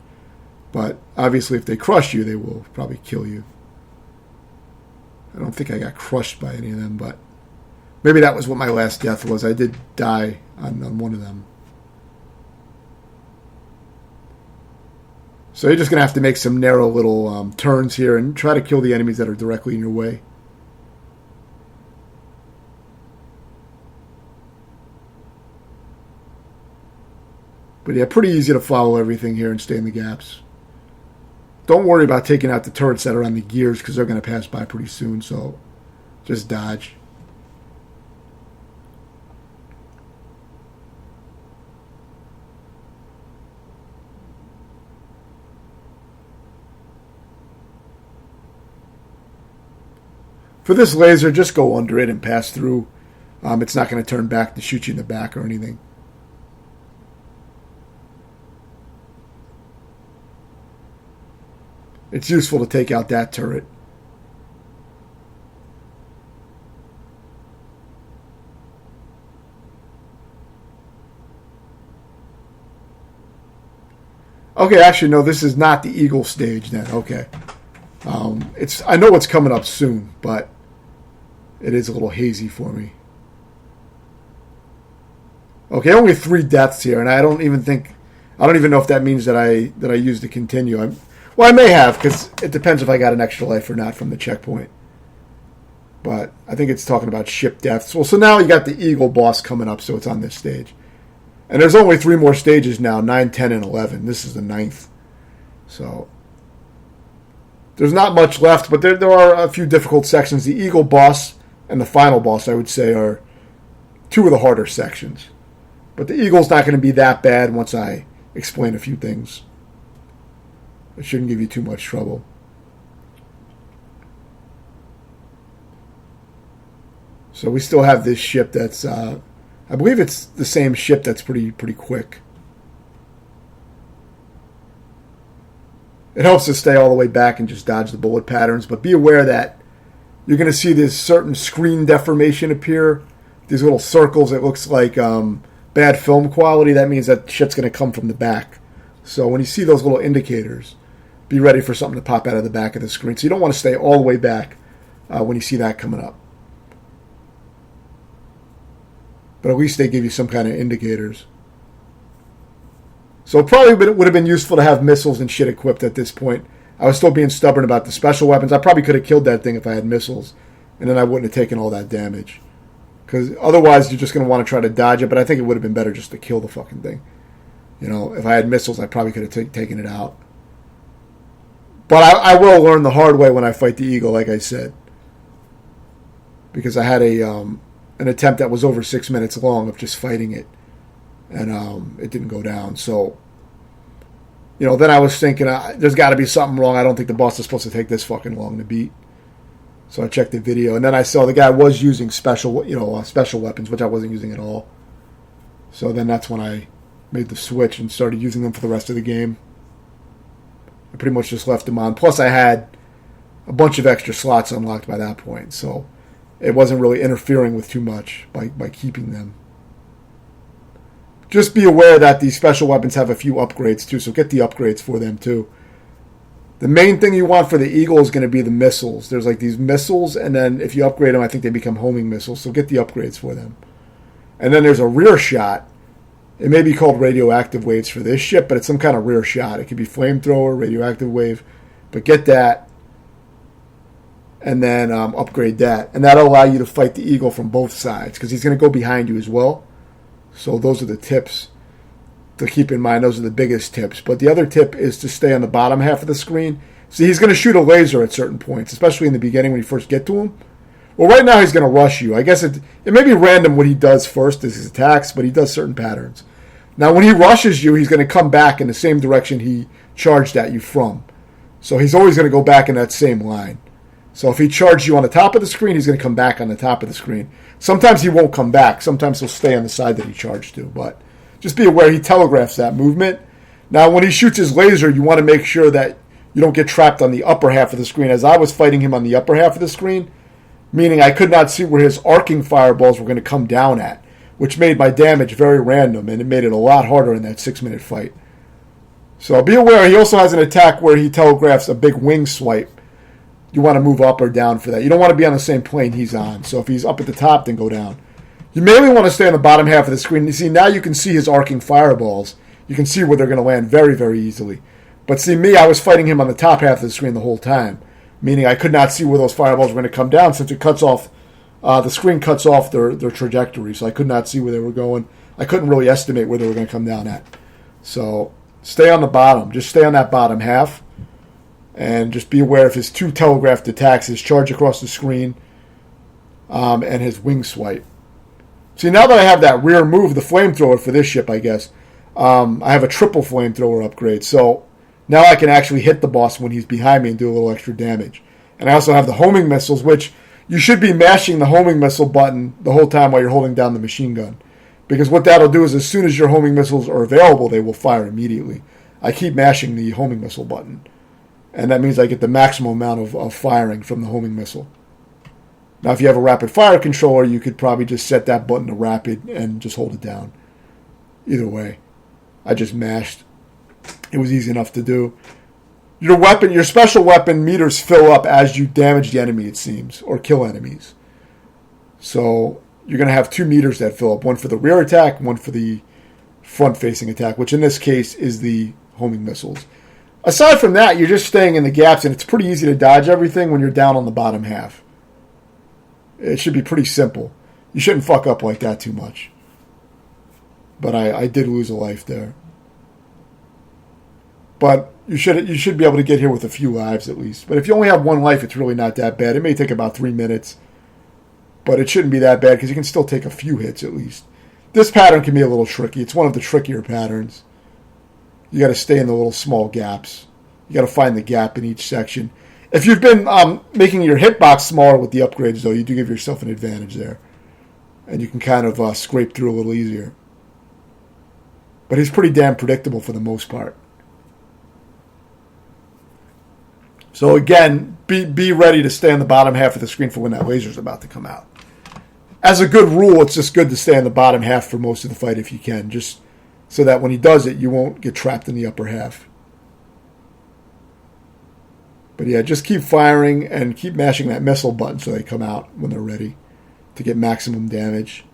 But obviously, if they crush you, they will probably kill you. I don't think I got crushed by any of them, but maybe that was what my last death was. I did die on one of them. So you're just going to have to make some narrow little turns here and try to kill the enemies that are directly in your way. But yeah, pretty easy to follow everything here and stay in the gaps. Don't worry about taking out the turrets that are on the gears because they're going to pass by pretty soon, so just dodge. For this laser, just go under it and pass through. It's not going to turn back to shoot you in the back or anything. It's useful to take out that turret. Okay, actually, no, this is not the Eagle stage then. Okay. I know it's coming up soon, but it is a little hazy for me. Okay, only 3 deaths here, and I don't even know if that means that I used to continue. I may have, because it depends if I got an extra life or not from the checkpoint. But I think it's talking about ship deaths. Well, so now you got the Eagle boss coming up, so it's on this stage. And there's only 3 more stages now, 9, 10, and 11. This is the 9th. So there's not much left, but there are a few difficult sections. The Eagle boss and the final boss, I would say, are 2 of the harder sections. But the Eagle's not going to be that bad once I explain a few things. It shouldn't give you too much trouble. So we still have this ship that's, I believe it's the same ship that's pretty quick. It helps to stay all the way back and just dodge the bullet patterns, but be aware that you're going to see this certain screen deformation appear. These little circles, it looks like bad film quality. That means that shit's going to come from the back. So when you see those little indicators, be ready for something to pop out of the back of the screen. So you don't want to stay all the way back when you see that coming up. But at least they give you some kind of indicators. So it probably would have been useful to have missiles and shit equipped at this point. I was still being stubborn about the special weapons. I probably could have killed that thing if I had missiles, and then I wouldn't have taken all that damage. Because otherwise you're just going to want to try to dodge it, but I think it would have been better just to kill the fucking thing. If I had missiles, I probably could have taken it out. But I will learn the hard way when I fight the Eagle, like I said. Because I had an attempt that was over 6 minutes long of just fighting it. And it didn't go down. So, then I was thinking, there's got to be something wrong. I don't think the boss is supposed to take this fucking long to beat. So I checked the video. And then I saw the guy was using special weapons, which I wasn't using at all. So then that's when I made the switch and started using them for the rest of the game. I pretty much just left them on. Plus, I had a bunch of extra slots unlocked by that point, so it wasn't really interfering with too much by keeping them. Just be aware that these special weapons have a few upgrades, too, so get the upgrades for them, too. The main thing you want for the Eagle is going to be the missiles. There's like these missiles, and then if you upgrade them, I think they become homing missiles, so get the upgrades for them. And then there's a rear shot. It may be called radioactive waves for this ship, but it's some kind of rear shot. It could be flamethrower, radioactive wave, but get that, and then upgrade that. And that'll allow you to fight the Eagle from both sides, because he's going to go behind you as well. So those are the tips to keep in mind. Those are the biggest tips. But the other tip is to stay on the bottom half of the screen. See, he's going to shoot a laser at certain points, especially in the beginning when you first get to him. Well, right now he's going to rush you. I guess it may be random what he does first as his attacks, but he does certain patterns. Now, when he rushes you, he's going to come back in the same direction he charged at you from. So he's always going to go back in that same line. So if he charged you on the top of the screen, he's going to come back on the top of the screen. Sometimes he won't come back. Sometimes he'll stay on the side that he charged to, but just be aware he telegraphs that movement. Now, when he shoots his laser, you want to make sure that you don't get trapped on the upper half of the screen. As I was fighting him on the upper half of the screen, meaning I could not see where his arcing fireballs were going to come down at, which made my damage very random, and it made it a lot harder in that 6-minute fight. So be aware, he also has an attack where he telegraphs a big wing swipe. You want to move up or down for that. You don't want to be on the same plane he's on. So if he's up at the top, then go down. You mainly want to stay on the bottom half of the screen. You see, now you can see his arcing fireballs. You can see where they're going to land very, very easily. But see, me, I was fighting him on the top half of the screen the whole time, meaning I could not see where those fireballs were going to come down since it cuts off, the screen cuts off their trajectory, so I could not see where they were going. I couldn't really estimate where they were going to come down at. So stay on the bottom. Just stay on that bottom half, and just be aware of his 2 telegraphed attacks, his charge across the screen, and his wing swipe. See, now that I have that rear move, the flamethrower for this ship, I guess, I have a triple flamethrower upgrade. So now I can actually hit the boss when he's behind me and do a little extra damage. And I also have the homing missiles, which you should be mashing the homing missile button the whole time while you're holding down the machine gun. Because what that'll do is as soon as your homing missiles are available, they will fire immediately. I keep mashing the homing missile button. And that means I get the maximum amount of firing from the homing missile. Now, if you have a rapid fire controller, you could probably just set that button to rapid and just hold it down. Either way, I just mashed. It was easy enough to do. Your special weapon meters fill up as you damage the enemy, it seems, or kill enemies. So you're going to have 2 meters that fill up, one for the rear attack, one for the front-facing attack, which in this case is the homing missiles. Aside from that, you're just staying in the gaps, and it's pretty easy to dodge everything when you're down on the bottom half. It should be pretty simple. You shouldn't fuck up like that too much. But I did lose a life there. But you should be able to get here with a few lives at least. But if you only have 1 life, it's really not that bad. It may take about 3 minutes. But it shouldn't be that bad because you can still take a few hits at least. This pattern can be a little tricky. It's one of the trickier patterns. You got to stay in the little small gaps. You got to find the gap in each section. If you've been making your hitbox smaller with the upgrades, though, you do give yourself an advantage there. And you can kind of scrape through a little easier. But he's pretty damn predictable for the most part. So again, be ready to stay on the bottom half of the screen for when that laser's about to come out. As a good rule, it's just good to stay on the bottom half for most of the fight if you can, just so that when he does it, you won't get trapped in the upper half. But yeah, just keep firing and keep mashing that missile button so they come out when they're ready to get maximum damage.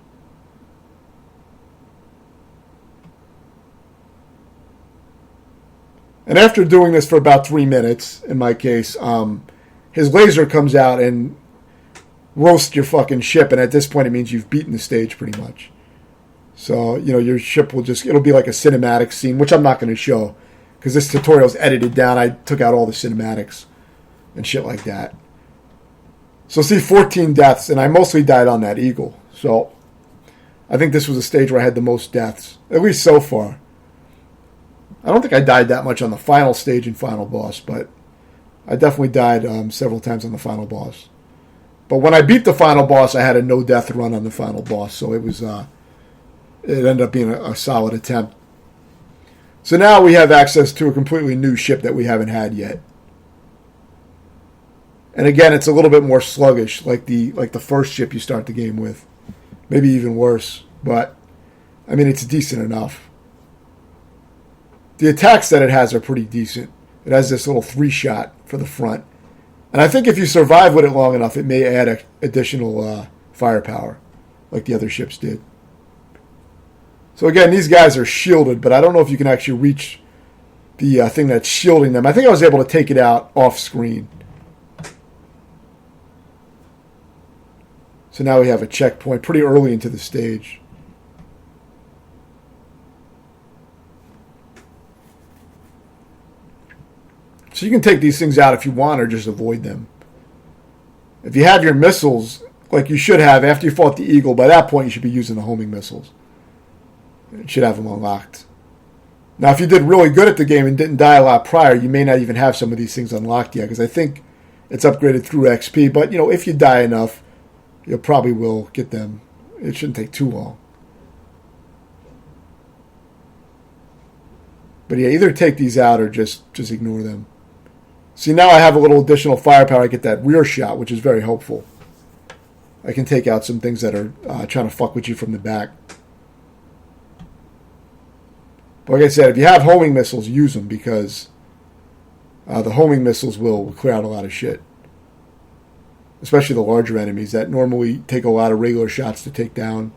And after doing this for about 3 minutes, in my case, his laser comes out and roasts your fucking ship. And at this point, it means you've beaten the stage pretty much. So, your ship it'll be like a cinematic scene, which I'm not going to show because this tutorial's edited down. I took out all the cinematics and shit like that. So see, 14 deaths, and I mostly died on that Eagle. So I think this was a stage where I had the most deaths, at least so far. I don't think I died that much on the final stage and final boss, but I definitely died several times on the final boss. But when I beat the final boss, I had a no-death run on the final boss, so it was it ended up being a solid attempt. So now we have access to a completely new ship that we haven't had yet. And again, it's a little bit more sluggish, like the first ship you start the game with. Maybe even worse, but I mean, it's decent enough. The attacks that it has are pretty decent. It has this little 3-shot for the front. And I think if you survive with it long enough, it may add additional firepower, like the other ships did. So again, these guys are shielded, but I don't know if you can actually reach the thing that's shielding them. I think I was able to take it out off screen. So now we have a checkpoint pretty early into the stage. So you can take these things out if you want or just avoid them. If you have your missiles, like you should have after you fought the Eagle, by that point you should be using the homing missiles. You should have them unlocked. Now if you did really good at the game and didn't die a lot prior, you may not even have some of these things unlocked yet, because I think it's upgraded through XP. But if you die enough, you probably will get them. It shouldn't take too long. But yeah, either take these out or just ignore them. See, now I have a little additional firepower. I get that rear shot, which is very helpful. I can take out some things that are trying to fuck with you from the back. But like I said, if you have homing missiles, use them, because the homing missiles will clear out a lot of shit. Especially the larger enemies that normally take a lot of regular shots to take down.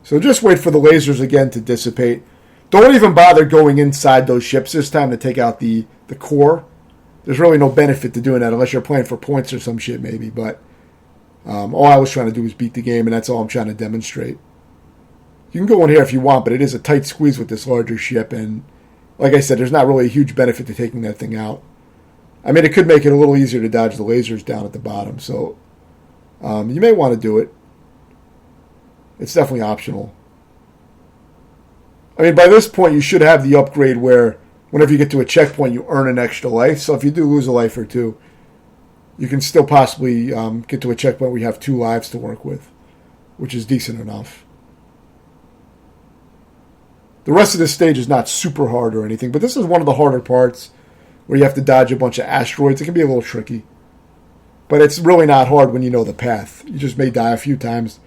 So just wait for the lasers again to dissipate. Don't even bother going inside those ships this time to take out the core. There's really no benefit to doing that unless you're playing for points or some shit maybe. But all I was trying to do was beat the game, and that's all I'm trying to demonstrate. You can go in here if you want, but it is a tight squeeze with this larger ship. And like I said, there's not really a huge benefit to taking that thing out. I mean, it could make it a little easier to dodge the lasers down at the bottom. So you may want to do it. It's definitely optional. I mean, by this point, you should have the upgrade where whenever you get to a checkpoint, you earn an extra life. So if you do lose a life or two, you can still possibly get to a checkpoint where you have 2 lives to work with, which is decent enough. The rest of this stage is not super hard or anything, but this is one of the harder parts where you have to dodge a bunch of asteroids. It can be a little tricky, but it's really not hard when you know the path. You just may die a few times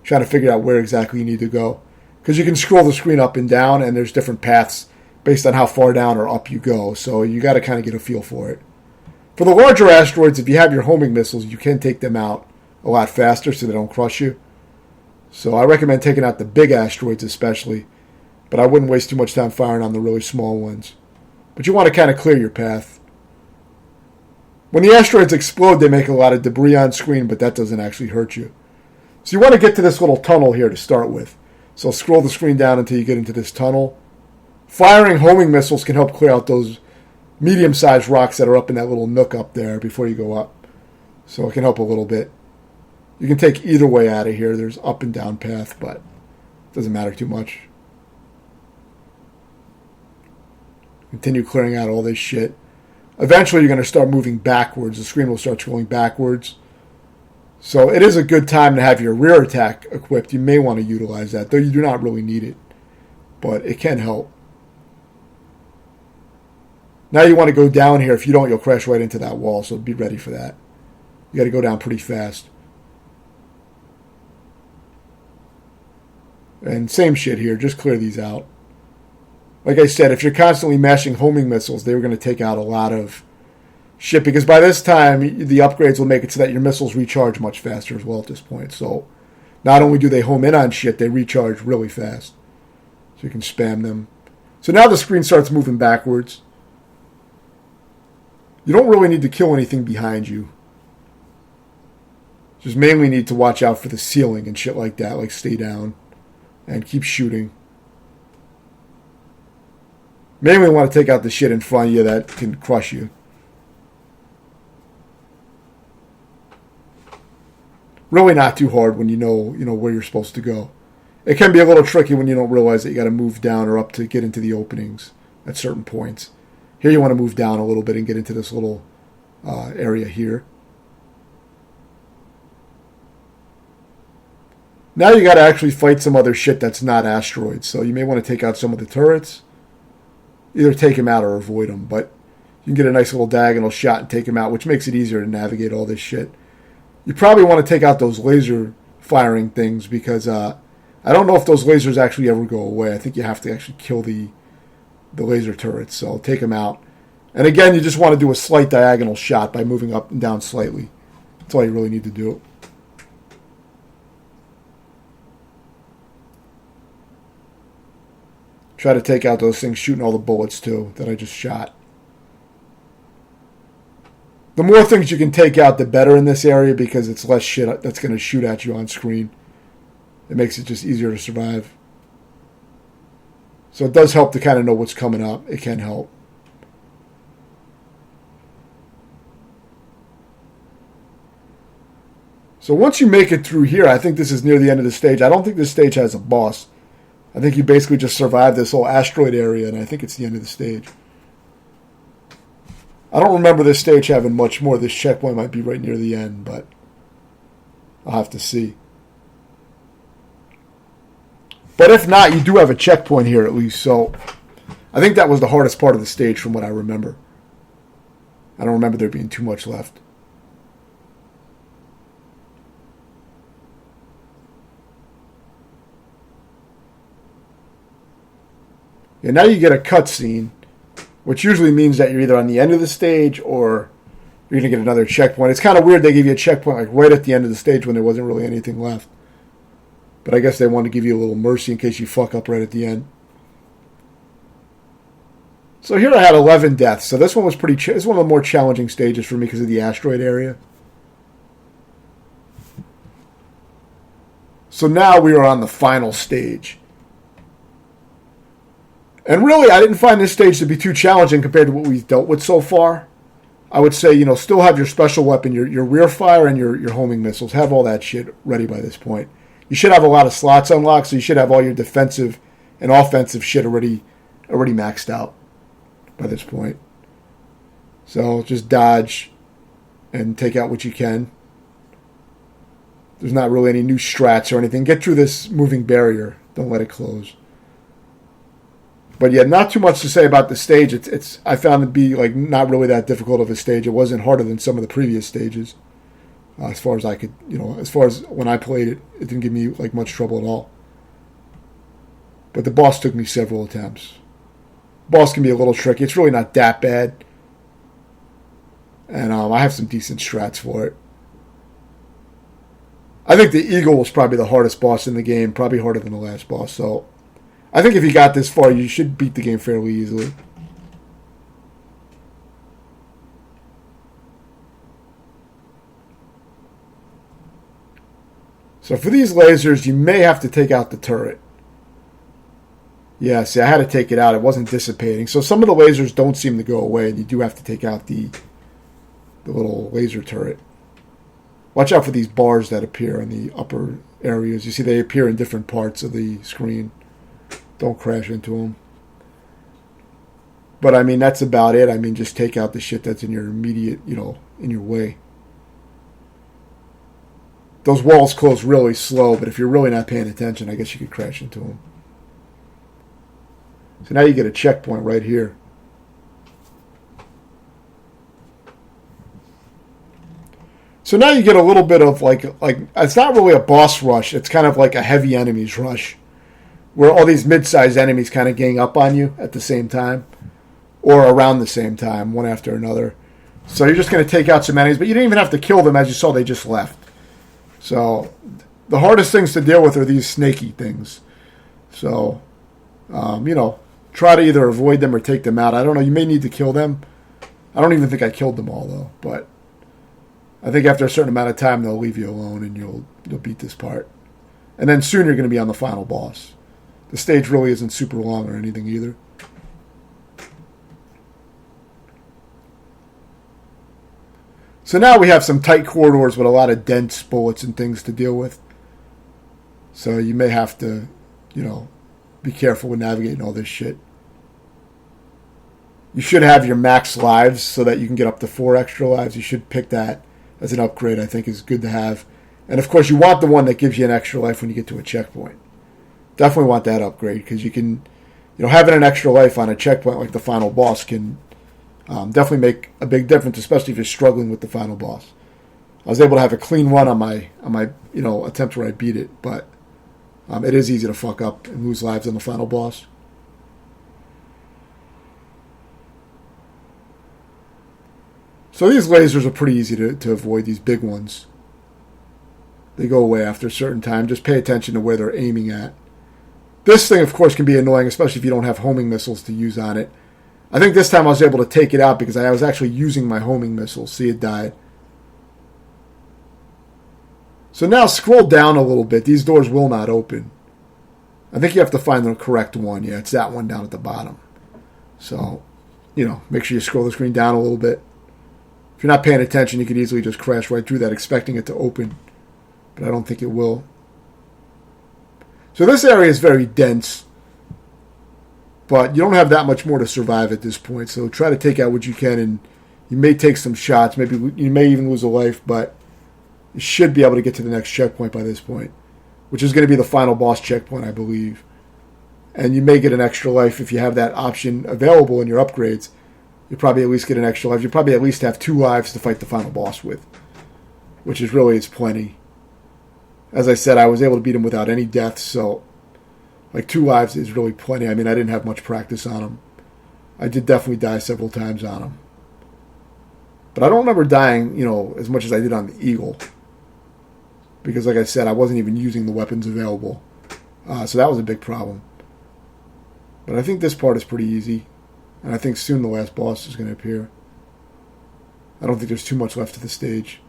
trying to figure out where exactly you need to go, because you can scroll the screen up and down, and there's different paths based on how far down or up you go, so you got to kind of get a feel for it. For the larger asteroids, if you have your homing missiles, you can take them out a lot faster so they don't crush you. So I recommend taking out the big asteroids especially, but I wouldn't waste too much time firing on the really small ones. But you want to kind of clear your path. When the asteroids explode, they make a lot of debris on screen, but that doesn't actually hurt you. So you want to get to this little tunnel here to start with. So scroll the screen down until you get into this tunnel. Firing homing missiles can help clear out those medium-sized rocks that are up in that little nook up there before you go up. So it can help a little bit. You can take either way out of here. There's up and down path, but it doesn't matter too much. Continue clearing out all this shit. Eventually you're going to start moving backwards. The screen will start scrolling backwards. So it is a good time to have your rear attack equipped. You may want to utilize that, though you do not really need it. But it can help. Now you want to go down here. If you don't, you'll crash right into that wall, so be ready for that. You got to go down pretty fast. And same shit here. Just clear these out. Like I said, if you're constantly mashing homing missiles, they were going to take out a lot of shit, because by this time, the upgrades will make it so that your missiles recharge much faster as well at this point. So not only do they home in on shit, they recharge really fast. So you can spam them. So now the screen starts moving backwards. You don't really need to kill anything behind you. Just mainly need to watch out for the ceiling and shit like that, like stay down and keep shooting. Mainly want to take out the shit in front of you that can crush you. Really not too hard when you know where you're supposed to go. It can be a little tricky when you don't realize that you got to move down or up to get into the openings at certain points. Here you want to move down a little bit and get into this little area here. Now you got to actually fight some other shit that's not asteroids. So you may want to take out some of the turrets. Either take them out or avoid them. But you can get a nice little diagonal shot and take them out, which makes it easier to navigate all this shit. You probably want to take out those laser firing things because I don't know if those lasers actually ever go away. I think you have to actually kill the laser turrets, so take them out. And again, you just want to do a slight diagonal shot by moving up and down slightly. That's all you really need to do. Try to take out those things shooting all the bullets too that I just shot. The more things you can take out, the better in this area because it's less shit that's going to shoot at you on screen. It makes it just easier to survive. So it does help to kind of know what's coming up. It can help. So once you make it through here, I think this is near the end of the stage. I don't think this stage has a boss. I think you basically just survived this whole asteroid area, and I think it's the end of the stage. I don't remember this stage having much more. This checkpoint might be right near the end, but I'll have to see. But if not, you do have a checkpoint here at least, so I think that was the hardest part of the stage from what I remember. I don't remember there being too much left. And now you get a cutscene, which usually means that you're either on the end of the stage or you're going to get another checkpoint. It's kind of weird they give you a checkpoint like right at the end of the stage when there wasn't really anything left. But I guess they want to give you a little mercy in case you fuck up right at the end. So here I had 11 deaths. So this one was this is one of the more challenging stages for me because of the asteroid area. So now we are on the final stage. And really, I didn't find this stage to be too challenging compared to what we've dealt with so far. I would say, still have your special weapon, your rear fire, and your homing missiles. Have all that shit ready by this point. You should have a lot of slots unlocked, so you should have all your defensive and offensive shit already maxed out by this point. So just dodge and take out what you can. There's not really any new strats or anything. Get through this moving barrier. Don't let it close. But yeah, not too much to say about the stage. It's I found it to be like not really that difficult of a stage. It wasn't harder than some of the previous stages. As far as I could, as far as when I played it, it didn't give me like much trouble at all. But the boss took me several attempts. Boss can be a little tricky. It's really not that bad. And I have some decent strats for it. I think the Eagle was probably the hardest boss in the game, probably harder than the last boss. So I think if you got this far, you should beat the game fairly easily. So for these lasers, you may have to take out the turret. Yeah, see, I had to take it out. It wasn't dissipating. So some of the lasers don't seem to go away, and you do have to take out the little laser turret. Watch out for these bars that appear in the upper areas. You see they appear in different parts of the screen. Don't crash into them. But, I mean, that's about it. I mean, just take out the shit that's in your immediate, in your way. Those walls close really slow, but if you're really not paying attention, I guess you could crash into them. So now you get a checkpoint right here. So now you get a little bit of like it's not really a boss rush. It's kind of like a heavy enemies rush, where all these mid-sized enemies kind of gang up on you at the same time, or around the same time, one after another. So you're just going to take out some enemies, but you don't even have to kill them. As you saw, they just left. So the hardest things to deal with are these snaky things. So, try to either avoid them or take them out. I don't know. You may need to kill them. I don't even think I killed them all, though. But I think after a certain amount of time, they'll leave you alone and you'll beat this part. And then soon you're going to be on the final boss. The stage really isn't super long or anything either. So now we have some tight corridors with a lot of dense bullets and things to deal with. So you may have to, be careful with navigating all this shit. You should have your max lives so that you can get up to 4 extra lives. You should pick that as an upgrade. I think is good to have. And of course you want the one that gives you an extra life when you get to a checkpoint. Definitely want that upgrade because you can, having an extra life on a checkpoint like the final boss can definitely make a big difference, especially if you're struggling with the final boss. I was able to have a clean run on my attempt where I beat it, but it is easy to fuck up and lose lives on the final boss. So these lasers are pretty easy to avoid, these big ones. They go away after a certain time. Just pay attention to where they're aiming at. This thing, of course, can be annoying, especially if you don't have homing missiles to use on it. I think this time I was able to take it out because I was actually using my homing missiles. See, it died. So now scroll down a little bit. These doors will not open. I think you have to find the correct one. Yeah, it's that one down at the bottom. So, make sure you scroll the screen down a little bit. If you're not paying attention, you could easily just crash right through that expecting it to open. But I don't think it will. So this area is very dense. But you don't have that much more to survive at this point. So try to take out what you can, and you may take some shots. Maybe you may even lose a life, but you should be able to get to the next checkpoint by this point, which is going to be the final boss checkpoint, I believe. And you may get an extra life if you have that option available in your upgrades. You probably at least get an extra life. You probably at least have 2 lives to fight the final boss with, which is really, it's plenty. As I said, I was able to beat him without any deaths, so 2 lives is really plenty. I mean, I didn't have much practice on him. I did definitely die several times on him. But I don't remember dying, as much as I did on the Eagle. Because, like I said, I wasn't even using the weapons available. So that was a big problem. But I think this part is pretty easy. And I think soon the last boss is going to appear. I don't think there's too much left of the stage.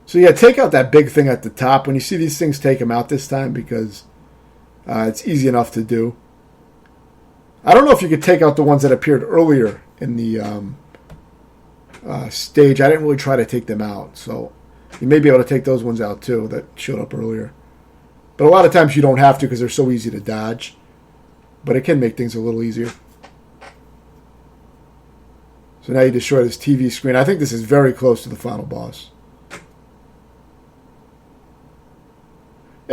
So yeah, take out that big thing at the top. When you see these things, take them out this time because it's easy enough to do. I don't know if you could take out the ones that appeared earlier in the stage. I didn't really try to take them out, so you may be able to take those ones out too that showed up earlier. But a lot of times you don't have to because they're so easy to dodge. But it can make things a little easier. So now you destroy this TV screen. I think this is very close to the final boss.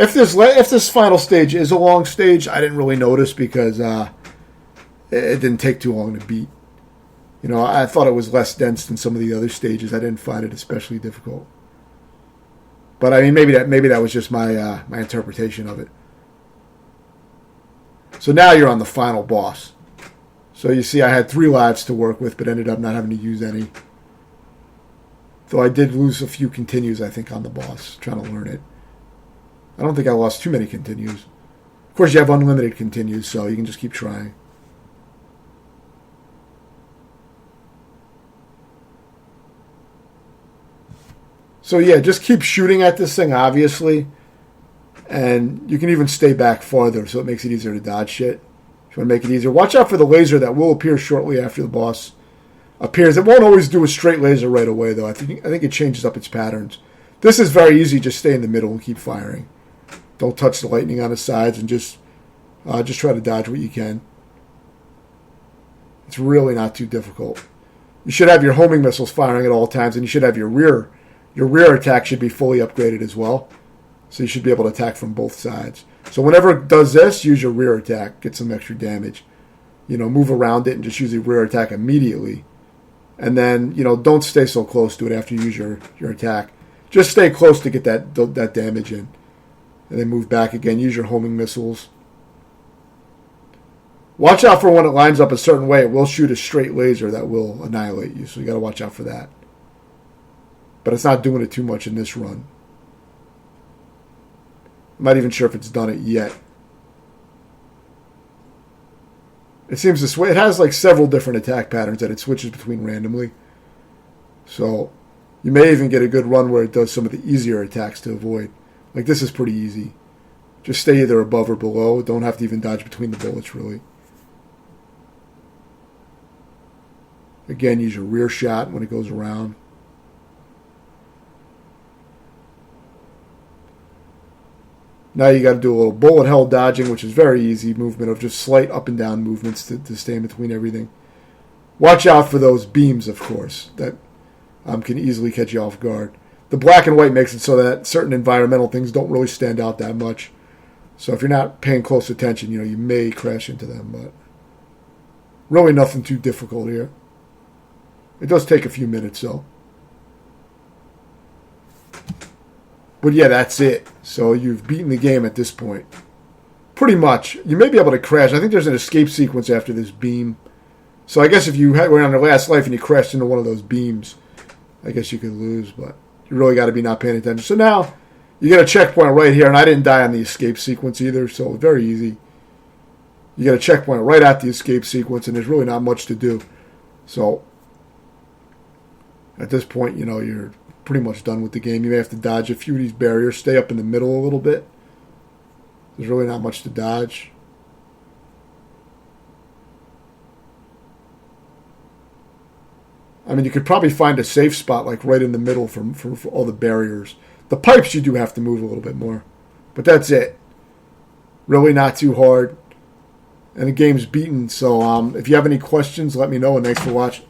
If this final stage is a long stage, I didn't really notice because it didn't take too long to beat. I thought it was less dense than some of the other stages. I didn't find it especially difficult. But I mean, maybe that was just my my interpretation of it. So now you're on the final boss. So you see, I had 3 lives to work with, but ended up not having to use any. Though I did lose a few continues, I think, on the boss, trying to learn it. I don't think I lost too many continues. Of course, you have unlimited continues, so you can just keep trying. So yeah, just keep shooting at this thing, obviously. And you can even stay back farther, so it makes it easier to dodge shit. If you want to make it easier, watch out for the laser that will appear shortly after the boss appears. It won't always do a straight laser right away, though. I think it changes up its patterns. This is very easy. Just stay in the middle and keep firing. Don't touch the lightning on the sides, and just try to dodge what you can. It's really not too difficult. You should have your homing missiles firing at all times, and you should have your rear attack should be fully upgraded as well. So you should be able to attack from both sides. So whenever it does this, use your rear attack, get some extra damage. Move around it and just use your rear attack immediately. And then, don't stay so close to it after you use your attack. Just stay close to get that damage in. And then move back again. Use your homing missiles. Watch out for when it lines up a certain way. It will shoot a straight laser that will annihilate you. So you got to watch out for that. But it's not doing it too much in this run. I'm not even sure if it's done it yet. It seems this way. It has several different attack patterns that it switches between randomly. So you may even get a good run where it does some of the easier attacks to avoid. This is pretty easy. Just stay either above or below. Don't have to even dodge between the bullets, really. Again, use your rear shot when it goes around. Now you got to do a little bullet hell dodging, which is very easy movement of just slight up and down movements to stay in between everything. Watch out for those beams, of course, that can easily catch you off guard. the black and white makes it so that certain environmental things don't really stand out that much. So if you're not paying close attention, you may crash into them, but really nothing too difficult here. It does take a few minutes, though. But yeah, that's it. So you've beaten the game at this point. Pretty much. You may be able to crash. I think there's an escape sequence after this beam. So I guess if you were on the last life and you crashed into one of those beams, I guess you could lose, but you really got to be not paying attention. So now you get a checkpoint right here, and I didn't die on the escape sequence either, so very easy. You get a checkpoint right at the escape sequence, and there's really not much to do. So at this point, you're pretty much done with the game. You may have to dodge a few of these barriers, stay up in the middle a little bit. There's really not much to dodge. I mean, you could probably find a safe spot like right in the middle for all the barriers. The pipes you do have to move a little bit more. But that's it. Really not too hard. And the game's beaten. So if you have any questions, let me know. And thanks for watching.